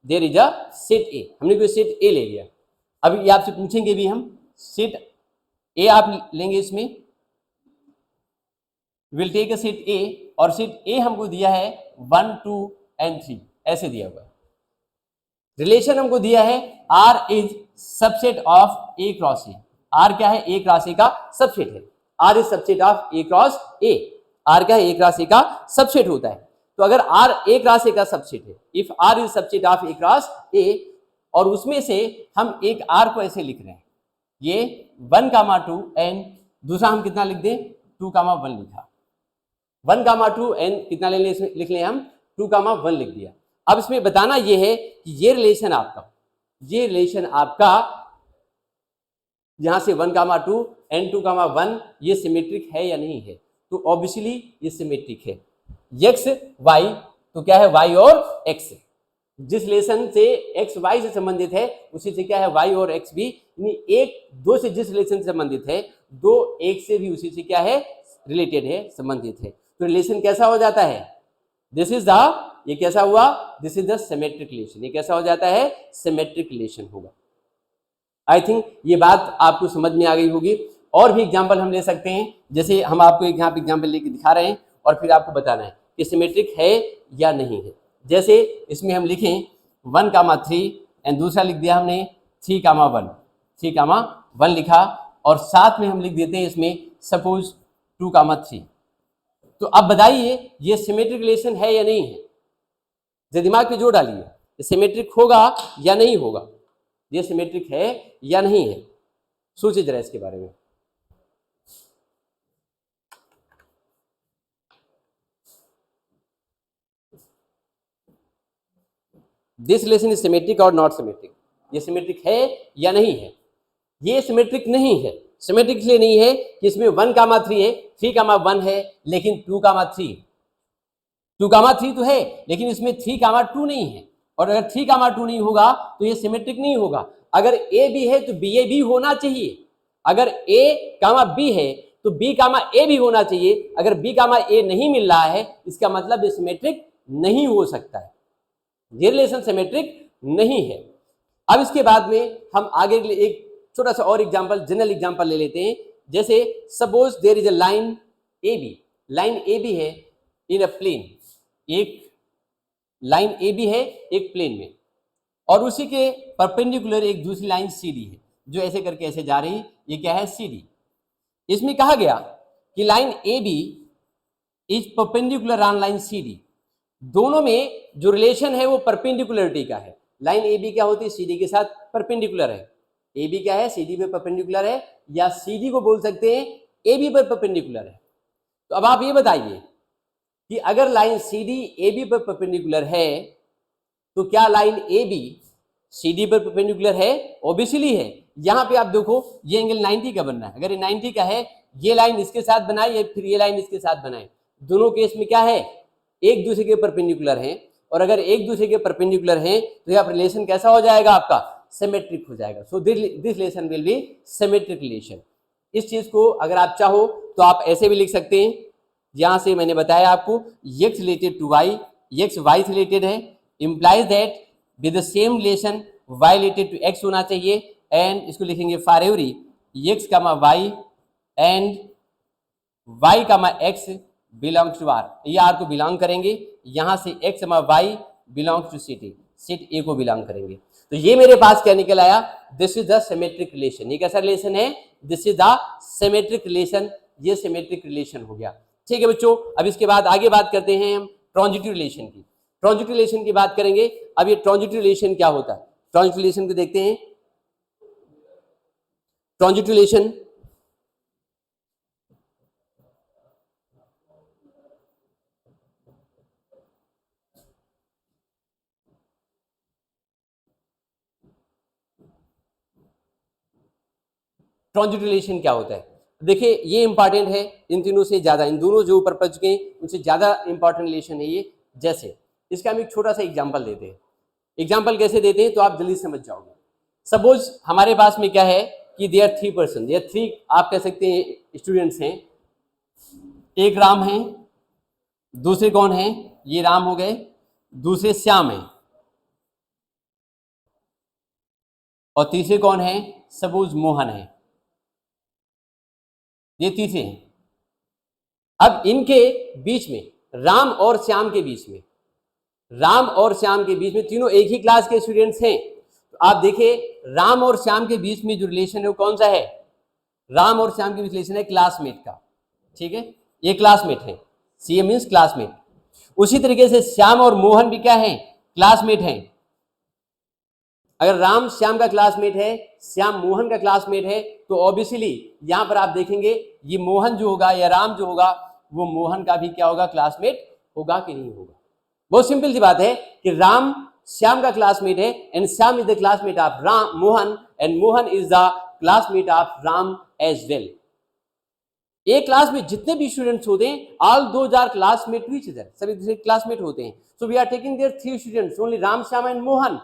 [SPEAKER 1] there is a set A, हमने कोई सेट ए ले लिया। अब ये आपसे पूछेंगे भी हम, सेट ए आप लेंगे, इसमें will take a set A, और सेट ए हमको दिया है 1 2 and 3 ऐसे दिया हुआ है। रिलेशन हमको दिया है R is subset of A cross A. R क्या है, ए क्रॉस ए का सबसेट है। R is subset of A cross A. R क्या है, ए क्रॉस ए का सबसेट होता है। तो अगर R ए क्रॉस ए का सबसेट है, if R is subset of A cross A, और उसमें से हम एक R को ऐसे लिख रहे हैं, ये 1, 2 एंड दूसरा हम कितना लिख दें, 2, 1 लिखा। 1, 2 एंड कितना लिख लें हम, 2, 1 लिख दिया। अब इसमें बताना ये है कि ये रिलेशन आपका यहां से 1, 2 एंड 2, 1 ये सिमेट्रिक है या नहीं है। तो ऑब्वियसली ये सिमेट्रिक है। x y, तो क्या है, y और x, जिस रिलेशन से x y से संबंधित है उसी से क्या है, y और x भी, यानी 1 2 से जिस रिलेशन से संबंधित है, 2 1 से भी उसी से क्या है, रिलेटेड है, संबंधित है। तो रिलेशन कैसा हो जाता है, दिस इज द, ये कैसा हुआ, this is the symmetric relation. ये कैसा हो जाता है, सिमेट्रिक रिलेशन होगा। आई थिंक ये बात आपको समझ में आ गई होगी। और भी एग्जांपल हम ले सकते हैं, जैसे हम आपको एक यहाँ पे एग्जांपल लेके दिखा रहे हैं और फिर आपको बताना है कि सिमेट्रिक है या नहीं है। जैसे इसमें हम लिखें 1, 3 एंड दूसरा लिख दिया हमने 3, 1, 3, 1 लिखा, और साथ में हम लिख देते हैं इसमें सपोज 2, 3। तो अब बताइए ये सिमेट्रिक रिलेशन है या नहीं है, जो दिमाग पे जोर डालिए, ये सिमेट्रिक होगा या नहीं होगा, ये सिमेट्रिक है या नहीं है, सोचिए जरा इसके बारे में। दिस रिलेशन इज सिमेट्रिक और नॉट सिमेट्रिक, ये सिमेट्रिक है या नहीं है। ये सिमेट्रिक नहीं है। सिमेट्रिक इसलिए नहीं है कि इसमें 1, 3 है, 3, 1 है, लेकिन 2, 3 तो है, लेकिन इसमें 3, 2 नहीं है। और अगर 3, 2 नहीं होगा तो ये सिमेट्रिक नहीं होगा। अगर ए बी है तो बी ए भी होना चाहिए। अगर ए बी है तो बी ए भी होना चाहिए। अगर बी ए नहीं मिल रहा है, इसका मतलब ये सिमेट्रिक नहीं हो सकता है, ये रिलेशन सिमेट्रिक नहीं है। अब इसके बाद में हम आगे एक छोटा सा और एग्जांपल, जनरल एग्जांपल ले लेते हैं। जैसे suppose there is a line A B, line A B है इन अ प्लेन, एक लाइन ए बी है एक प्लेन में, और उसी के परपेंडिकुलर एक दूसरी लाइन सी डी है, जो ऐसे करके ऐसे जा रही है, ये क्या है, सी डी। इसमें कहा गया कि line A B is perpendicular on line C D. दोनों में जो रिलेशन है वो परपेंडिकुलरिटी का है। लाइन ए बी क्या होती है, सी डी के साथ परपेंडिकुलर है। ए बी क्या है, सी डी पे परपेंडिकुलर है, या सी डी को बोल सकते हैं ए बी पर परपेंडिकुलर है। तो अब आप ये बताइए कि अगर line C D A B पर परपेंडिकुलर है, तो क्या line A B C D पर परपेंडिकुलर है? ऑब्वियसली है। यहां पे आप देखो ये एंगल 90 का बन रहा है। अगर ये 90 का है, ये लाइन इसके साथ बनाए या फिर ये लाइन इसके साथ बनाए, दोनों केस में क्या है, एक दूसरे के परपेंडिकुलर हैं। और अगर एक दूसरे के परपेंडिकुलर हैं तो यह रिलेशन कैसा हो जाएगा, आपका सिमेट्रिक हो जाएगा। सो this relation will be symmetric relation. इस चीज को अगर आप चाहो तो आप ऐसे भी लिख सकते हैं, यहां से मैंने बताया आपको x related to y, x y से रिलेटेड है, implies that with the same relation y related to x होना चाहिए। एंड इसको लिखेंगे for every x, y and y, x belongs to r, ये r को बिलोंग करेंगे। यहां से x, y belongs to set A को बिलोंग करेंगे। तो ये मेरे पास क्या निकल आया, this is the symmetric relation. ये कैसा रिलेशन है, this is the symmetric relation. ये सिमेट्रिक रिलेशन हो गया। ठीक है बच्चों, अब इसके बाद आगे बात करते हैं हम ट्रांजिटिव रिलेशन की। ट्रांजिटिव रिलेशन की बात करेंगे। अब ये ट्रांजिटिव रिलेशन क्या होता है, ट्रांजिटिव रिलेशन को देखते हैं। ट्रांजिटिव रिलेशन ट्रांजिटिव रिलेशन क्या होता है? देखिए ये इंपॉर्टेंट है, इन तीनों से ज्यादा, इन दोनों जो ऊपर पढ़ चुके हैं उनसे ज्यादा इंपॉर्टेंट रिलेशन है ये। जैसे इसका हम एक छोटा सा एग्जांपल देते हैं। एग्जांपल कैसे देते हैं तो आप जल्दी समझ जाओगे। सपोज हमारे पास में क्या है कि देयर 3 पर्सन, देयर 3 आप कह सकते हैं स्टूडेंट्स हैं। एक राम है, दूसरे कौन है, ये राम हो गए, दूसरे श्याम है, और तीसरे कौन है, सपोज मोहन है। ये तीसरे हैं। अब इनके बीच में, राम और श्याम के बीच में, राम और श्याम के बीच में तीनों एक ही क्लास के स्टूडेंट्स हैं। तो आप देखिए राम और श्याम के बीच में जो रिलेशन है वो कौन सा है, राम और श्याम के बीच रिलेशन है क्लासमेट का। ठीक है, ये क्लासमेट है, सी मीन्स क्लासमेट। उसी तरीके से श्याम और मोहन भी क्या है, क्लासमेट हैं। अगर राम श्याम का क्लासमेट है, श्याम मोहन का क्लासमेट है, तो ऑब्वियसली यहां पर आप देखेंगे ये मोहन जो होगा या राम जो होगा वो मोहन का भी क्या होगा, क्लासमेट होगा कि नहीं होगा। बहुत सिंपल सी बात है कि राम श्याम का क्लासमेट है and Shyam is the classmate of Ram Mohan and Mohan is the classmate of Ram as well. एक क्लास में जितने भी स्टूडेंट्स होते हैं, all those are classmate to each other, सभी दूसरे क्लासमेट होते हैं। So we are taking there 3 students only, Ram Shyam and Mohan.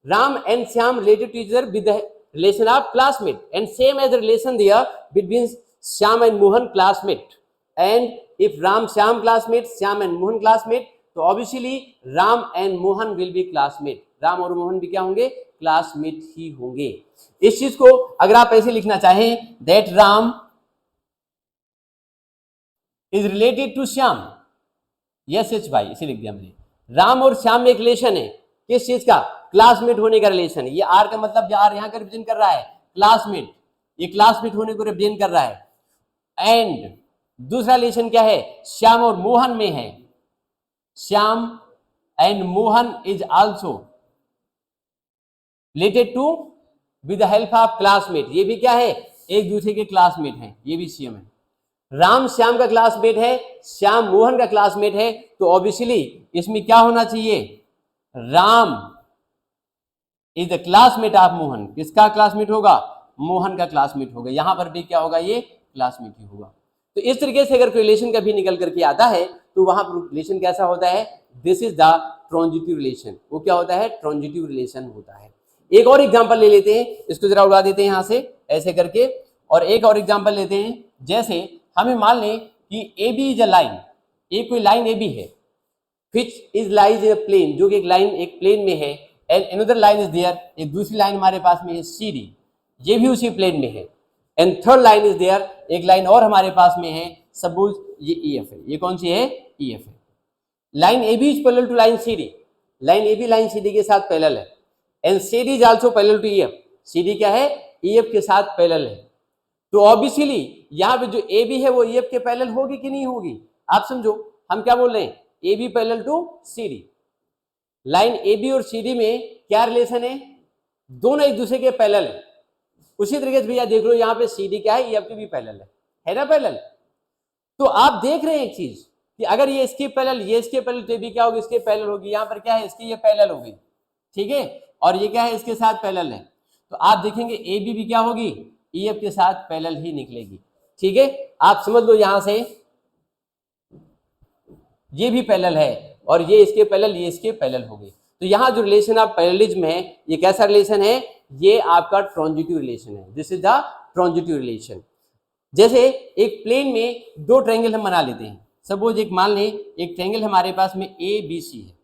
[SPEAKER 1] Ram and Shyam related to each other with the relation of classmate, and same as the relation there between Shyam and Mohan classmate. And if Ram Shyam classmate, Shyam and Mohan classmate, तो obviously Ram and Mohan will be classmate. Ram और मोहन भी क्या होंगे, classmate ही होंगे। इस चीज को अगर आप ऐसे लिखना चाहें, that Ram is related to Shyam, yes H भाई इसे लिख दिया हमने। राम और श्याम में एक रिलेशन है, किस चीज का, क्लासमेट होने का रिलेशन है। ये आर का मतलब आर यहाँ का रिप्रेजेंट कर रहा है क्लासमेट, ये क्लासमेट होने को रिप्रेजेंट कर रहा है। एंड दूसरा रिलेशन क्या है, श्याम और मोहन में है, Shyam and Mohan is also related to with the help of classmate. ये भी क्या है, एक दूसरे के क्लासमेट हैं, ये भी सेम है। राम श्याम का क्लासमेट है, श्याम मोहन का क्लासमेट है, तो ऑब्वियसली इसमें क्या होना चाहिए, Ram is the classmate of Mohan. किसका क्लासमेट होगा, मोहन का क्लासमेट होगा। यहां पर भी क्या होगा, ये क्लासमेट ही होगा। तो इस तरीके से अगर कोई रिलेशन कभी निकल करके आता है तो वहां पर रिलेशन कैसा होता है, this is the transitive relation. वो क्या होता है, ट्रांजिटिव रिलेशन होता है। एक और एग्जांपल ले लेते हैं, इसको जरा उड़ा देते हैं यहां से ऐसे करके, और एक और एग्जांपल लेते हैं। जैसे हमें मान लें कि A B is a line, एक कोई लाइन ए बी है, which is lies in a plane, जो कि एक लाइन एक प्लेन में है, and another line is there, एक दूसरी लाइन हमारे पास में है सी डी, ये भी उसी प्लेन में है, and third line is there, एक लाइन और हमारे पास में है, सपोज ये ई एफ है। ये कौन सी है, ई एफ है। Line A B is parallel to line C D, line A B line C D के साथ पैरेलल है, and C D is also parallel to E F, C D क्या है, ई एफ के साथ parallel है। तो ऑब्वियसली यहाँ पे जो ए बी है वो ई एफ के पैरेलल होगी कि नहीं होगी, आप समझो। हम क्या बोल रहे हैं, A B parallel to C D. Line A B और सी डी में क्या रिलेशन है, दोनों एक दूसरे के पैरेलल है। उसी तरीके से भैया देख लो यहाँ पे सी डी क्या है, ई एफ के भी पैरेलल है ना पैरेलल। तो आप देख रहे हैं एक चीज कि अगर ये इसके पैरेलल, ये इसके पैरेलल, तो ये भी क्या होगी, इसके पैरेलल होगी। यहाँ पर क्या है, इसकी ये पैरेलल होगी, ठीक है, और ये क्या है, इसके साथ पैरेलल है। तो आप देखेंगे ए बी भी क्या होगी, ई एफ के साथ पैरेलल ही निकलेगी, ठीक है। आप समझ लो यहां से ये भी पैरेलल है और ये इसके पैरेलल, ये इसके पैरेलल हो गई। तो यहाँ जो रिलेशन ऑफ पैरेललिज्म है, ये कैसा रिलेशन है, ये आपका ट्रांजिटिव रिलेशन है। This is the transitive relation. जैसे एक प्लेन में दो ट्रायंगल हम बना लेते हैं। सपोज एक मान लें एक ट्रायंगल हमारे पास में ए बी सी है,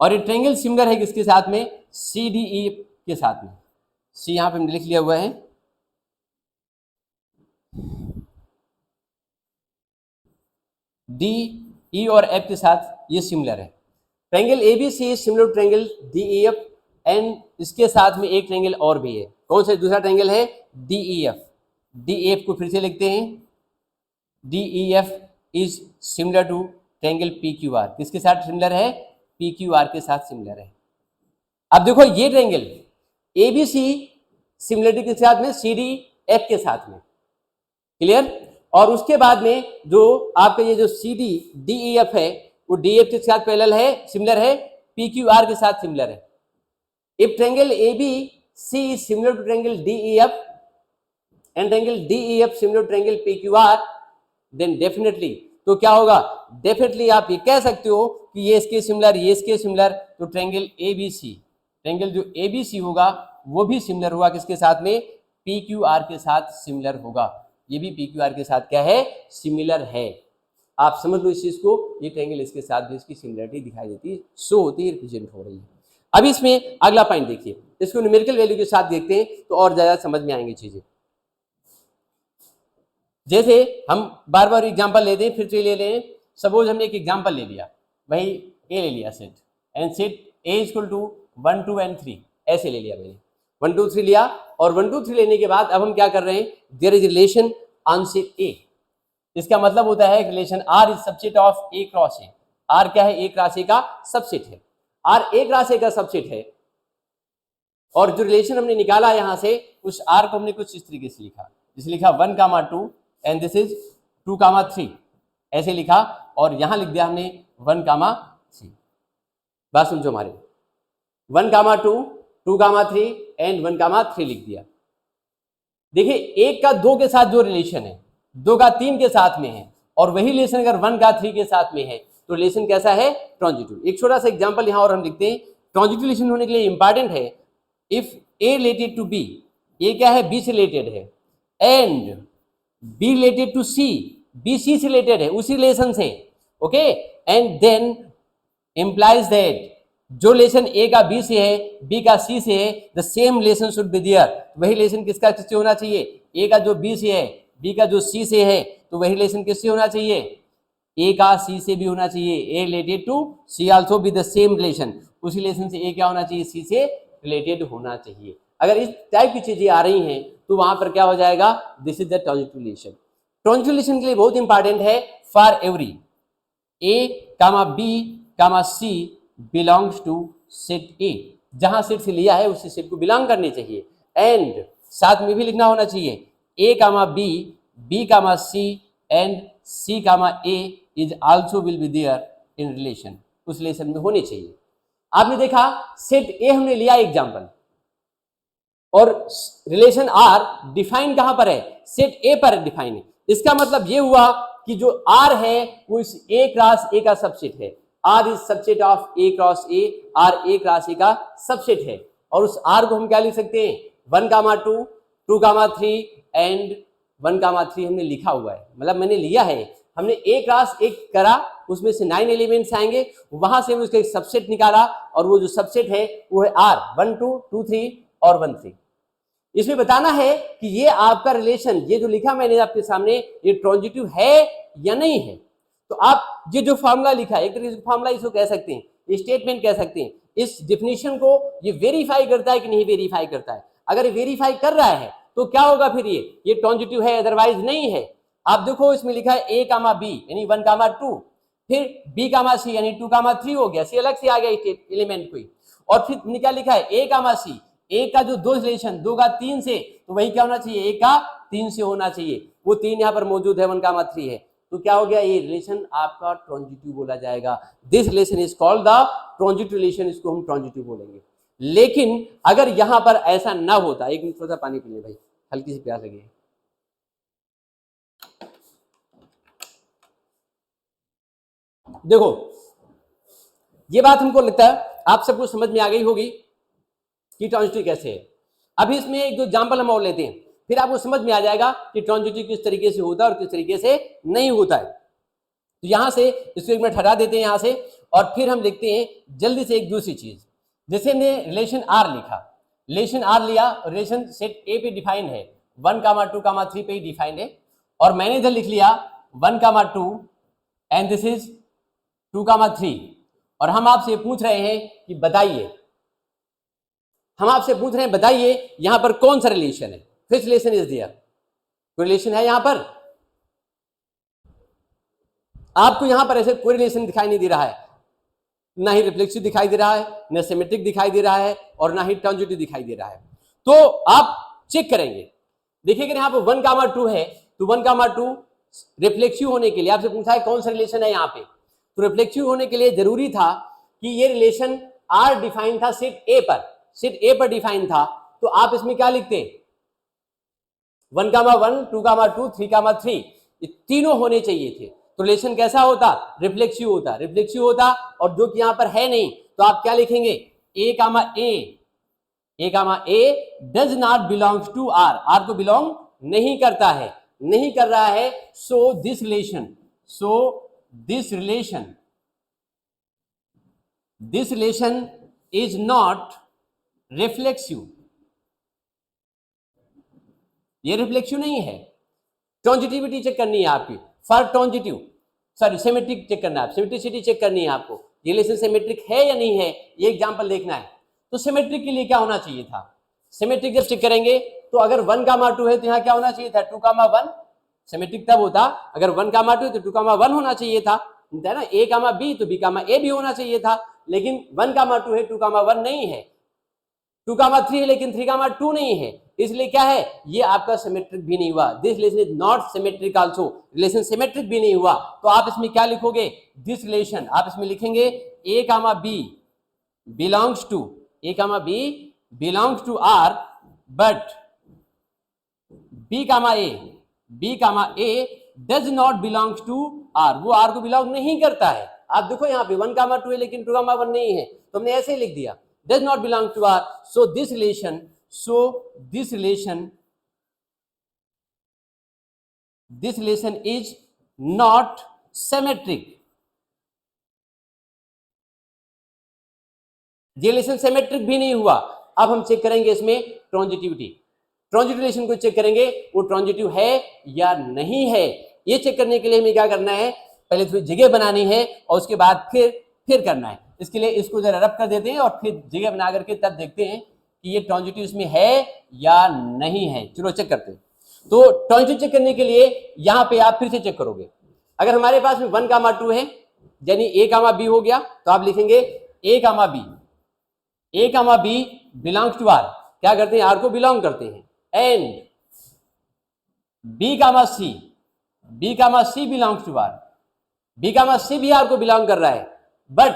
[SPEAKER 1] और ये ट्रायंगल सिमिलर है किसके साथ में, सी डी ई के साथ में। सी यहाँ पे हमने लिख लिया हुआ है, डी ई और एफ के साथ ये सिमिलर है। Triangle A B C is similar to triangle D E F, and इसके साथ में एक ट्रायंगल और भी है। कौन सा दूसरा ट्रायंगल है, D E F. D E F को फिर से लिखते हैं, D E F is similar to triangle P Q R. किसके साथ सिमिलर है, पी क्यू आर के साथ सिमिलर है। अब देखो ये triangle A B C similarity के साथ में सी डी एफ के साथ में, क्लियर। और उसके बाद में जो आपका ये जो C D D E F है वो डी एफ के साथ पैरेलल है, सिमिलर है, पी क्यू आर के साथ सिमिलर है। If triangle A B C is similar to triangle DEF and triangle DEF similar to triangle PQR, then definitely तो क्या होगा, डेफिनेटली आप ये कह सकते हो कि ये इसके सिमिलर, ये इसके सिमिलर, तो ट्रायंगल ABC, ट्रायंगल जो ABC होगा वो भी सिमिलर होगा किसके साथ में, PQR के साथ सिमिलर होगा। ये भी PQR के साथ क्या है, सिमिलर है। आप समझ लो इस चीज को, ये ट्रायंगल इसके साथ भी इसकी सिमिलरिटी दिखाई देती है, शो होती है, रिप्रेजेंट हो रही है। अब इसमें अगला पॉइंट देखिए, इसको न्यूमेरिकल वैल्यू के साथ देखते हैं तो और ज्यादा समझ में आएंगी चीजें। जैसे हम बार बार एग्जांपल लेते हैं, फिर से ले लें। सपोज हमने एक एग्जांपल ले लिया, वही ए ले लिया set, and set A equal to 1 2 and 3 ऐसे ले लिया मैंने, 1 2 3 लिया, और 1 2 3 लेने के बाद अब हम क्या कर रहे हैं, there is relation on set A. इसका मतलब होता है relation R is subset of A cross A. R क्या है, ए क्रॉस ए का सबसेट है। आर ए क्रॉस ए का सबसेट है, और जो रिलेशन हमने निकाला यहां से, उस आर को हमने कुछ इस तरीके से लिखा, जैसे लिखा 1 2 एंड दिस इज 2 3 ऐसे लिखा, और यहां लिख दिया हमने 1 3। बात समझो हमारे, 1 2 2 3 एंड 1 3 लिख दिया। देखिए एक का 2 के साथ जो रिलेशन है, 2 का 3 के साथ में है, और वही रिलेशन अगर 1 का 3 के साथ में है तो रिलेशन कैसा है, ट्रांजिटिव। एक छोटा सा एग्जांपल यहां और हम लिखते हैं, ट्रांजिटिव रिलेशन होने के लिए इंपॉर्टेंट है, if A related to B, ये क्या है, बी से रिलेटेड है, and B related to C, B C से रिलेटेड है, उसी रिलेशन से, okay, and then implies that जो रिलेशन ए का बी से है, बी का सी से है, the same relation should be there. वही रिलेशन किसका किससे होना चाहिए, ए का जो बी से है, बी का जो सी से है, तो वही रिलेशन किससे होना चाहिए, ए का सी से भी होना चाहिए। A related to C also B the same relation, उसी रिलेशन से ए क्या होना चाहिए, सी से रिलेटेड होना चाहिए। अगर इस टाइप की चीजें आ रही हैं तो वहां पर क्या हो जाएगा, this is the transitive relation. Transitive relation के लिए बहुत इंपॉर्टेंट है, for every A comma B comma C belongs to set A, जहां सेट से लिया है उसी सेट को बिलोंग करने चाहिए, एंड साथ में भी लिखना होना चाहिए A comma B, B comma C and C comma A is also will be there in relation, उस रिलेशन में होने चाहिए। आपने देखा सेट ए हमने लिया एग्जांपल, और रिलेशन आर डिफाइन कहां पर है, सेट ए पर डिफाइन है। इसका मतलब ये हुआ कि जो आर है वो इस ए क्रॉस ए का सबसेट है। R is subset of A cross A, R A cross A का सबसेट है, और उस आर को हम क्या लिख सकते हैं, 1 2 2 3 एंड 1 3 हमने लिखा हुआ है, मतलब मैंने लिया है, हमने ए क्रॉस ए करा, उसमें से 9 एलिमेंट्स आएंगे, वहां से हमने उसका एक सबसेट निकाला, और वो जो सबसेट है वो है आर 1 2 2 3 और 1 3। इसमें बताना है कि ये आपका रिलेशन, ये जो लिखा मैंने आपके सामने, ये ट्रांजिटिव है या नहीं है। तो आप ये जो फॉर्मूला लिखा है, एक तरीके से फॉर्मूला इसको कह सकते हैं, स्टेटमेंट कह सकते हैं, इस डिफिनीशन को ये वेरीफाई करता है कि नहीं वेरीफाई करता है। अगर ये वेरीफाई कर रहा है तो क्या होगा, फिर ये ट्रांजिटिव है, अदरवाइज नहीं है। आप देखो इसमें लिखा है ए कामा बी यानी 1 2, फिर बी कामा सी यानी 2 3 हो गया, सी अलग से आ गया एलिमेंट कोई, और फिर हमने क्या लिखा है, ए कामा सी, ए का जो 2 रिलेशन 2 का 3 से, तो वही क्या होना चाहिए, ए का 3 से होना चाहिए, वो 3 यहाँ पर मौजूद है, 1 3 है, तो क्या हो गया, ये रिलेशन आपका ट्रांजिटिव बोला जाएगा। This relation is called the transitive relation, इसको हम ट्रांजिटिव बोलेंगे। लेकिन अगर यहां पर ऐसा ना होता, एक मिनट थोड़ा सा पानी पी ले भाई, हल्की सी प्यास लगी है। देखो ये बात हमको लगता है आप सबको समझ में आ गई होगी कि ट्रांजिटिव कैसे है। अभी इसमें एक दो एग्जांपल हम और लेते हैं, फिर आपको समझ में आ जाएगा कि ट्रांजिटिव किस तरीके से होता है और किस तरीके से नहीं होता है। तो यहां से इसको एक मिनट हटा देते हैं यहां से, और फिर हम देखते हैं जल्दी से एक दूसरी चीज। जैसे हमने रिलेशन आर लिखा, रिलेशन आर लिया, रिलेशन सेट ए पे डिफाइन है, 1 2 3 पे ही डिफाइंड है, और मैंने इधर लिख लिया 1 2 एंड दिस इज 2 3, और हम आपसे पूछ रहे हैं कि बताइए, हम आपसे पूछ रहे हैं बताइए यहां पर कौन सा रिलेशन है, विच रिलेशन इज देयर, कोई रिलेशन है यहां पर? आपको यहां पर ऐसे कोई रिलेशन दिखाई नहीं दे रहा है, ना ही रिफ्लेक्सिव दिखाई दे रहा है, ना सिमेट्रिक दिखाई दे रहा है, और ना ही ट्रांजिटिव दिखाई दे रहा है। तो आप चेक करेंगे, देखिए यहां पर 1 2 है, तो 1 2 रिफ्लेक्सिव होने के लिए आपसे पूछा है कौन सा रिलेशन है यहां पे, तो रिफ्लेक्सिव होने के लिए जरूरी था कि ये रिलेशन आर डिफाइन था सेट ए पर, सेट ए पर डिफाइन था, तो आप इसमें क्या लिखते, 1,1, 2,2, 3,3, ये तीनों होने चाहिए थे। तो रिलेशन कैसा होता, रिफ्लेक्सिव होता, रिफ्लेक्सिव होता। और जो कि यहां पर है नहीं, तो आप क्या लिखेंगे, A, does not belongs to R, R को बिलोंग नहीं करता है, नहीं कर रहा है। So this relation is not reflexive, ये रिफ्लेक्सिव नहीं है। ट्रांजिटिविटी चेक करनी है आपकी, for transitive, sorry symmetric check करना है, सिमेट्रिसिटी चेक करनी है आपको, ये रिलेशन सिमेट्रिक है या नहीं है, ये एग्जांपल देखना है। तो सिमेट्रिक के लिए क्या होना चाहिए था, सिमेट्रिक जब चेक करेंगे तो अगर 1,2 है तो यहाँ क्या होना चाहिए था, 2,1। सिमेट्रिक तब होता अगर 1,2 है तो 2,1 होना चाहिए था, है ना। A, B तो B, A भी होना चाहिए था, लेकिन 1,2 है, 2,1 नहीं है, 2,3 है लेकिन 3,2 नहीं है, इसलिए क्या है, ये आपका सिमेट्रिक भी नहीं हुआ। This relation is not symmetric also, relation symmetric भी नहीं हुआ। तो आप इसमें क्या लिखोगे, दिस रिलेशन, आप इसमें लिखेंगे A, B belongs to R, but B, A does not belongs to R, वो R को बिलोंग नहीं करता है। आप देखो यहाँ पे 1,2 है लेकिन 2,1 नहीं है, तो हमने ऐसे ही लिख दिया, does not belong to R, so this relation is not symmetric, ये रिलेशन सिमेट्रिक भी नहीं हुआ। अब हम चेक करेंगे इसमें ट्रांजिटिविटी, ट्रांजिटिव रिलेशन को चेक करेंगे वो ट्रांजिटिव है या नहीं है। ये चेक करने के लिए हमें क्या करना है, पहले थोड़ी जगह बनानी है और उसके बाद फिर करना है। इसके लिए इसको जरा रब कर देते हैं और फिर जगह बना करके तब देखते हैं कि ये ट्रांजिटिव इसमें है या नहीं है। चलो चेक करते हैं। तो ट्रांजिटिव चेक करने के लिए यहाँ पे आप फिर से चेक करोगे, अगर हमारे पास में 1,2 है यानी A, B हो गया, तो आप लिखेंगे A, B belongs to R, क्या करते हैं, आर को बिलोंग करते हैं। And B, C belongs to R, B, C भी आर को बिलोंग कर रहा है, but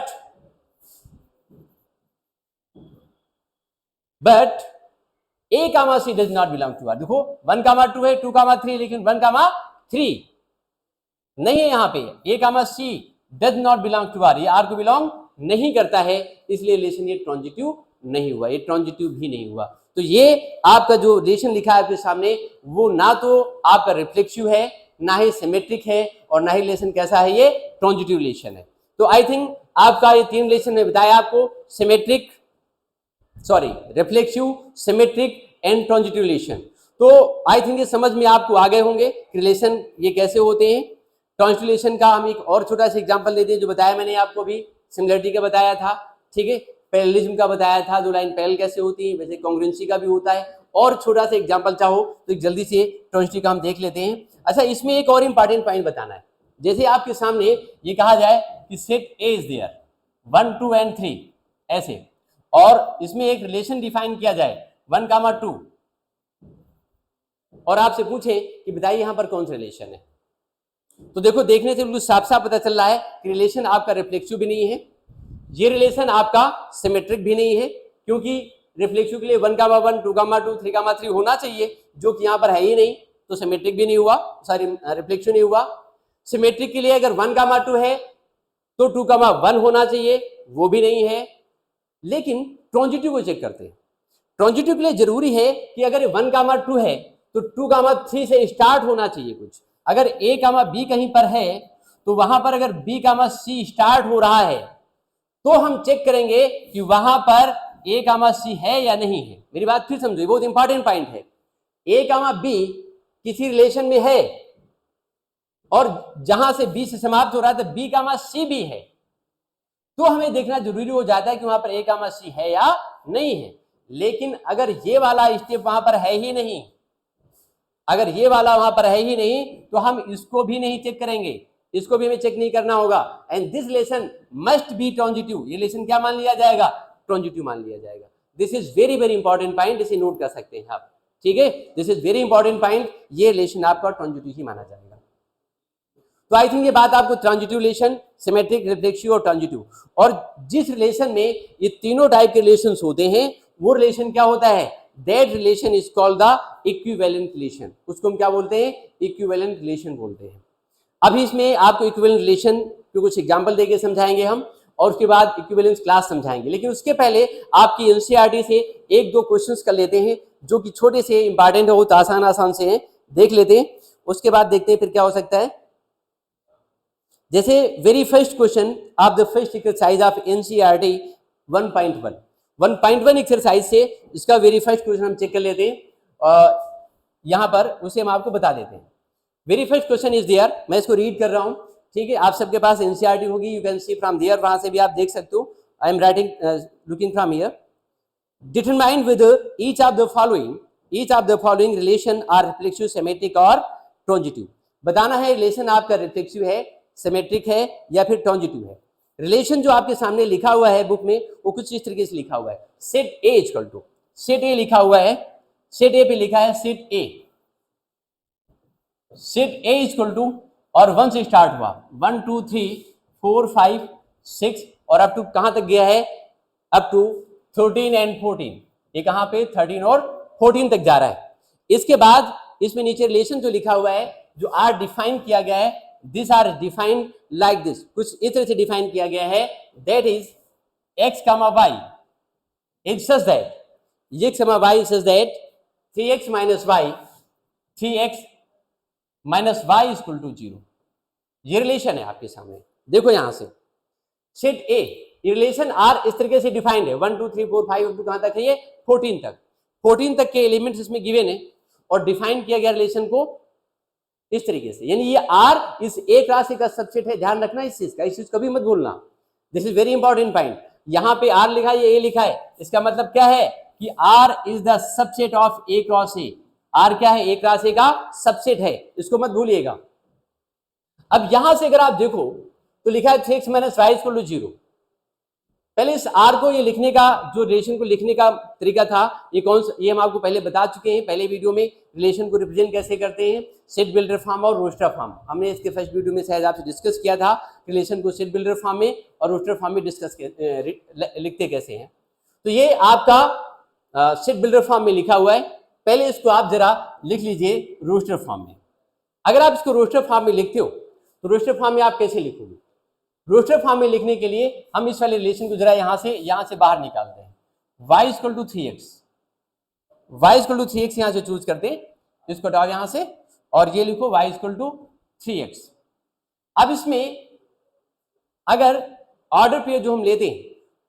[SPEAKER 1] A, C does not belong to R. देखो 1,2 है, 2,3 लेकिन 1,3 नहीं है यहाँ पे, A, C does not belong to R, ये आर को बिलोंग नहीं करता है, इसलिए रिलेशन ये ट्रांजिटिव नहीं हुआ, ये ट्रांजिटिव भी नहीं हुआ। तो ये आपका जो रिलेशन लिखा है आपके सामने, वो ना तो आपका रिफ्लेक्सिव है, ना ही सिमेट्रिक है, और ना ही रिलेशन कैसा है, ये ट्रांजिटिव रिलेशन है। तो आई थिंक आपका ये 3 रिलेशन में बताया आपको, reflexive, symmetric and transitive relation. तो आई थिंक ये समझ में आपको आ गए होंगे रिलेशन ये कैसे होते हैं। ट्रांजिटिव रिलेशन का हम एक और छोटा सा एग्जांपल देते हैं, जो बताया मैंने आपको भी, सिमिलरिटी का बताया था, ठीक है, पैरेललिज्म का बताया था, 2 लाइन पैरेलल कैसे होती है, वैसे कॉन्ग्रुएंसी का भी होता है। और छोटा सा एग्जांपल चाहो तो एक जल्दी से ट्रांजिटिव का हम देख लेते हैं। अच्छा, इसमें एक और इंपॉर्टेंट पॉइंट बताना है, जैसे आपके सामने ये कहा जाए कि set A is there 1, 2 and 3 ऐसे, और इसमें एक रिलेशन डिफाइन किया जाए 1, 2, और आपसे पूछे कि बताइए यहां पर कौन सा रिलेशन है, तो देखो देखने से बिल्कुल साफ साफ पता चल रहा है कि रिलेशन आपका रिफ्लेक्सिव भी नहीं है, ये रिलेशन आपका सिमेट्रिक भी नहीं है, क्योंकि रिफ्लेक्सिव के लिए 1, 2, 3, 3 होना चाहिए, जो कि यहां पर है ही नहीं, तो सिमेट्रिक भी नहीं हुआ, सॉरी रिफ्लेक्सिव नहीं हुआ। सिमेट्रिक के लिए अगर 1, 2 है तो 2, 1 होना चाहिए, वो भी नहीं है। लेकिन ट्रांजिटिव को चेक करते हैं। ट्रांजिटिव के लिए जरूरी है कि अगर 1, 2 है तो 2, 3 से स्टार्ट होना चाहिए कुछ। अगर A, B कहीं पर है तो वहां पर अगर B, C स्टार्ट हो रहा है तो हम चेक करेंगे कि वहां पर A, C है या नहीं है। मेरी बात फिर समझो, बहुत इंपॉर्टेंट पॉइंट है। A, B किसी रिलेशन में है और जहां से B से समाप्त हो रहा है तो B, C भी है, तो हमें देखना जरूरी हो जाता है कि वहां पर A, C है या नहीं है। लेकिन अगर ये वाला स्टेप वहां पर है ही नहीं, अगर ये वाला वहां पर है ही नहीं, तो हम इसको भी नहीं चेक करेंगे, इसको भी हमें चेक नहीं करना होगा। And this relation must be transitive, ये रिलेशन क्या मान लिया जाएगा, ट्रांजिटिव मान लिया जाएगा। This is very very important point, इसे नोट कर सकते हैं आप, ठीक है, this is very important point, ये रिलेशन आपका ट्रांजिटिव ही माना जाएगा। तो आई थिंक ये बात आपको ट्रांजिटिव रिलेशन, सिमेट्रिक, रिफ्लेक्सिव और ट्रांजिटिव, और जिस रिलेशन में ये तीनों टाइप के रिलेशंस होते हैं वो रिलेशन क्या होता है, that relation is called the equivalent relation. उसको हम क्या बोलते हैं? इक्विवेलेंट रिलेशन बोलते हैं। अभी इसमें आपको इक्विवेलेंट रिलेशन के कुछ एग्जांपल देके समझाएंगे हम, और उसके बाद इक्विवेलेंस क्लास समझाएंगे। लेकिन उसके पहले आपकी एनसीईआरटी से एक दो क्वेश्चंस कर लेते हैं जो कि छोटे से इंपॉर्टेंट है, बहुत आसान आसान से हैं, देख लेते हैं। उसके बाद देखते हैं फिर क्या हो सकता है। जैसे very first question of the first exercise of NCERT 1.1 1.1 exercise से इसका वेरी फर्स्ट क्वेश्चन हम चेक कर लेते हैं। यहां पर उसे हम आपको बता देते हैं। Very first question is there, मैं इसको रीड कर रहा हूं, ठीक है। आप सबके पास एनसीईआरटी होगी, you can see from there, वहां से भी आप देख सकते हो। I am writing looking from here. Determine with each of the following relation R reflexive, symmetric और ट्रांजिटिव। बताना है रिलेशन आपका रिफ्लेक्सिव है, सिमेट्रिक है या फिर ट्रांजिटिव है। रिलेशन जो आपके सामने लिखा हुआ है बुक में वो कुछ इस तरीके से लिखा हुआ है। Set A equal to, set A लिखा हुआ है, सेट ए पे लिखा है सेट ए इक्वल टू, और 1 से स्टार्ट हुआ, 1 2 3 4 5 6 और अप टू कहां तक गया है? Up to 13 and 14। ये कहां पे 13 और 14 तक जा रहा है। इसके बाद इसमें नीचे रिलेशन जो लिखा हुआ है, जो आर डिफाइन किया गया है, this R defined like this, कुछ इस तरह से डिफाइन किया गया है। That is x, y is such that, x, y is such that 3x minus y is equal to 0। ये रिलेशन है आपके सामने, देखो यहां से सेट ए, रिलेशन आर इस तरीके से डिफाइंड है, 1 2 3 4 5 कहां तक है? ये 14 तक के एलिमेंट्स इसमें गिवन है और डिफाइन किया गया रिलेशन को इस तरीके से। यानी ये आर इस एक राशि का सबसेट है, ध्यान रखना इस चीज कभी मत भूलना, this is very important point. यहां पे आर लिखा है, ये ए लिखा है, इसका मतलब क्या है कि R is the subset of A cross A. R क्या है? ए क्रॉस ए का सबसेट है, इसको मत भूलिएगा। अब यहां से अगर आप देखो तो लिखा है 3x minus y equal to 0। पहले इस आर को ये लिखने का, जो रिलेशन को लिखने का तरीका था, ये कौन सा, ये हम आपको पहले बता चुके हैं पहले वीडियो में। रिलेशन को रिप्रेजेंट कैसे करते हैं? सेट बिल्डर फॉर्म और रोस्टर फॉर्म। हमने इसके फर्स्ट वीडियो में शायद आपसे डिस्कस किया था रिलेशन को सेट बिल्डर फॉर्म में और रोस्टर फॉर्म में डिस्कस लिखते कैसे हैं। तो ये आपका सेट बिल्डर फॉर्म में लिखा हुआ है। पहले इसको आप जरा लिख लीजिए रोस्टर फॉर्म में। अगर आप इसको रोस्टर फॉर्म में लिखते हो तो रोस्टर फॉर्म में आप कैसे लिखोगे? रोस्टर फॉर्म में लिखने के लिए हम इस वाले रिलेशन को जरा यहां से बाहर निकालते हैं। y equal to 3x, y equal to 3x यहां से चूज करते हैं, इसको हटाओ यहां से और ये लिखो y इक्वल टू 3x। अब इसमें अगर ऑर्डर पे जो हम लेते हैं,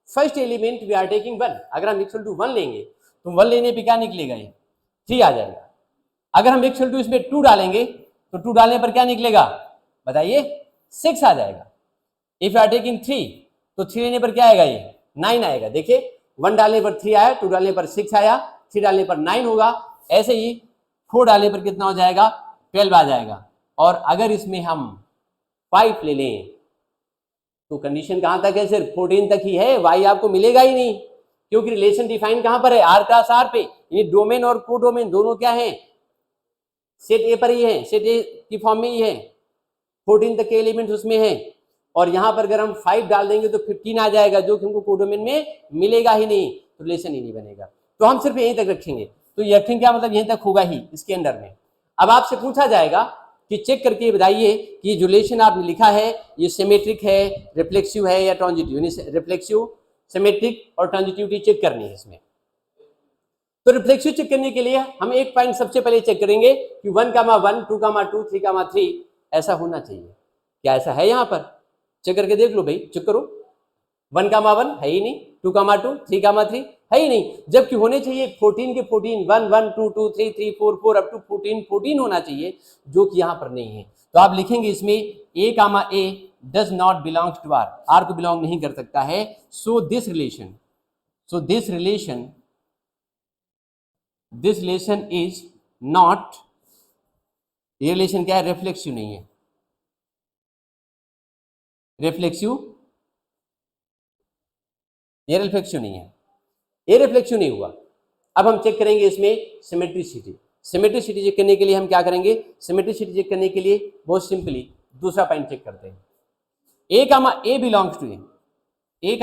[SPEAKER 1] first element we are taking 1, अगर हम इक्वल टू 1 लेंगे तो 1 लेने पे क्या निकलेगा? ये 3 आ जाएगा। अगर हम इक्वल टू इसमें 2 डालेंगे तो 2 डालने पर क्या निकलेगा? बताइए, 6 आ जाएगा। इफ यू आर टेकिंग 3 तो 3 लेने पर क्या आएगा? ये 9 आएगा। देखिए 1 डालने पर 3 आया, 2 डालने पर 6 आया, 3 डालने पर 9 होगा। ऐसे ही 4 डालने पर कितना हो जाएगा? 12 आ जाएगा। और अगर इसमें हम 5 ले लें तो कंडीशन कहां तक है? सिर्फ 14 तक ही है, y आपको मिलेगा ही नहीं, क्योंकि रिलेशन डिफाइन कहां पर है? आर क्रॉस आर पे। ये डोमेन और को डोमेन दोनों क्या है? सेट ए पर ही है, सेट ए की फॉर्म में ही है, 14 तक के एलिमेंट्स उसमें है। और यहां पर अगर हम 5 डाल देंगे तो 15 आ जाएगा, जो कि हमको कोडोमेन में मिलेगा ही नहीं, तो रिलेशन ही नहीं बनेगा। तो हम सिर्फ यहीं तक रखेंगे। तो ये रखेंगे क्या मतलब? यहीं तक होगा ही इसके अंदर में। अब आपसे पूछा जाएगा कि चेक करके बताइए कि जो रिलेशन आपने लिखा है ये सिमेट्रिक है, रिफ्लेक्सिव है या ट्रांजिटिव। रिफ्लेक्सिव, सिमेट्रिक और ट्रांजिटिविटी चेक करनी है इसमें। तो रिफ्लेक्सिव चेक करने के लिए हम एक पॉइंट सबसे पहले चेक करेंगे कि 1, 1 2, 2 3, 3 ऐसा होना चाहिए। क्या ऐसा है? यहां पर चेक करके देख लो भाई, चेक करो। 1, 1 है ही नहीं, 2, 2 3, 3 है ही नहीं, जबकि होने चाहिए 14 के 14, 1 1 2 2 3 3 4 4 अप टू 14 14 होना चाहिए, जो कि यहां पर नहीं है। तो आप लिखेंगे इसमें a, does not belongs to R को बिलोंग नहीं कर सकता है। So this relation is not, ये रिलेशन क्या है? रिफ्लेक्सिव नहीं है, रिफ्लेक्सिव ये रिफ्लेक्सिव नहीं है, ये रिफ्लेक्सिव नहीं हुआ। अब हम चेक करेंगे इसमें सिमेट्रिसिटी। सिमेट्रिसिटी चेक करने के लिए हम क्या करेंगे? सिमेट्रिसिटी चेक करने के लिए बहुत सिंपली दूसरा पॉइंट चेक करते हैं। A belongs to A, B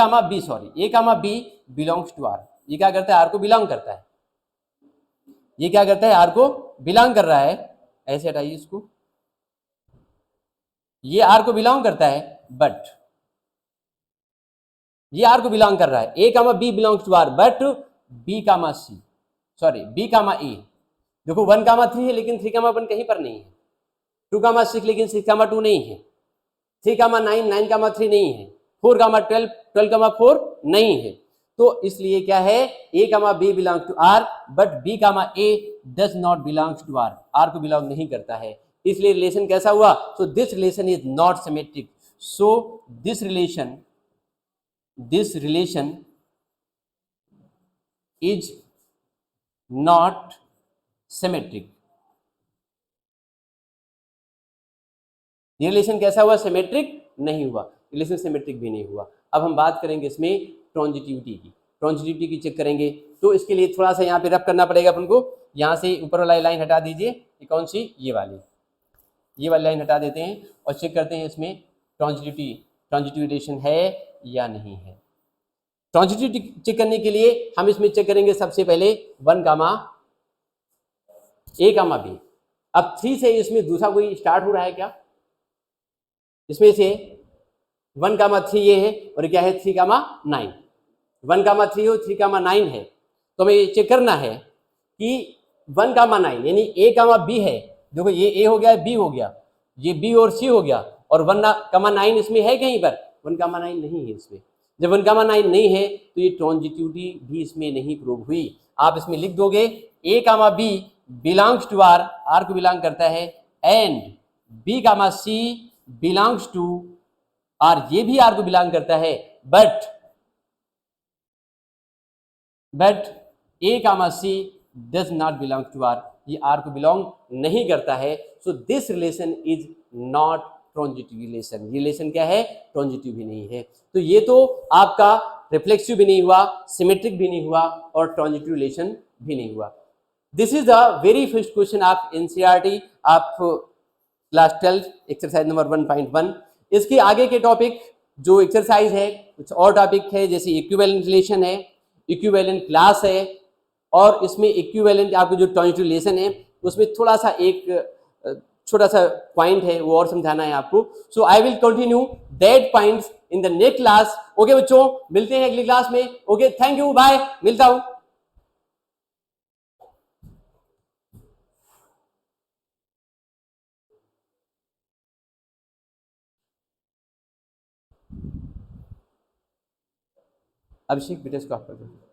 [SPEAKER 1] belongs to R. ये क्या करता है? आर को बिलोंग करता है। ये क्या करता है, आर को बिलोंग कर रहा है, ऐसे हटाइए इसको, ये आर को बिलोंग करता है, बट ये आर को बिलोंग कर रहा है, A comma B belongs to R, but B comma C, sorry B comma A, देखो 1 कामा 3 है लेकिन 3 कामा 1 कहीं पर नहीं है, 2 कामा 6 लेकिन 6 कामा 2 नहीं है, 3 कामा 9 9 कामा 3 नहीं है, 4 कामा 12 12 कामा 4 नहीं है। तो इसलिए क्या है, A comma B belong to R but B comma A does not belongs to R, R को बिलोंग नहीं करता है, इसलिए रिलेशन कैसा हुआ, so this relation is not symmetric, so this relation is not symmetric। ये रिलेशन कैसा हुआ, सिमेट्रिक नहीं हुआ, रिलेशन सिमेट्रिक भी नहीं हुआ। अब हम बात करेंगे इसमें ट्रांजिटिविटी की, ट्रांजिटिविटी की चेक करेंगे, तो इसके लिए थोड़ा सा यहाँ पे रफ करना पड़ेगा अपन को। यहाँ से ऊपर वाली लाइन हटा दीजिए, ये कौन सी, ये वाली लाइन हटा देते हैं और चेक करते हैं इसमें ट्रांजिटिव रिलेशन है या नहीं है। ट्रांजिटिविटी चेक करने के लिए हम इसमें चेक करेंगे सबसे पहले 1 कामा ए कामा बी। अब 3 से इसमें दूसरा कोई स्टार्ट हो रहा है क्या, इसमें से 1 कामा 3 ये है और क्या है 3 कामा 9, 1 कामा 3 हो 3 कामा 9 है, तो हमें ये चेक करना है कि 1 कामा 9 यानी ए कामा बी है, देखो ये ए हो गया बी हो गया, ये बी और सी हो गया, और 1 कामा 9 इसमें है कहीं पर, 1 कामा 9 नहीं है इसमें। जब 1 कामा 9 नहीं है तो ये ट्रांजिटिविटी भी इसमें नहीं प्रूव हुई। आप इसमें लिख दोगे A comma B belongs to R, R को बिलोंग करता है, and B comma C belongs to R, ये भी आर को बिलोंग करता है, but A comma C does not belong to R, ये आर को बिलोंग नहीं करता है। So this relation is not transitive relation, ये रिलेशन क्या है, ट्रांजिटिव भी नहीं है। तो ये तो आपका रिफ्लेक्सिव भी नहीं हुआ, सिमेट्रिक भी नहीं हुआ और ट्रांजिटिव रिलेशन भी नहीं हुआ। This is the very first question of NCERT of class 12 exercise number 1.1। इसके आगे के टॉपिक जो एक्सरसाइज है कुछ और टॉपिक है, जैसे इक्विवेलेंट रिलेशन है, इक्विवेलेंट क्लास है, और इसमें इक्विवेलेंट आपको जो ट्रांजिटिव रिलेशन है उसमें थोड़ा सा एक छोटा सा पॉइंट है वो और समझाना है आपको। So I will continue that points in the next class. Okay बच्चों, मिलते हैं अगली क्लास में। ओके, थैंक यू, बाय, मिलता हूं। अभिषेक बेटे इसको आप कर दो।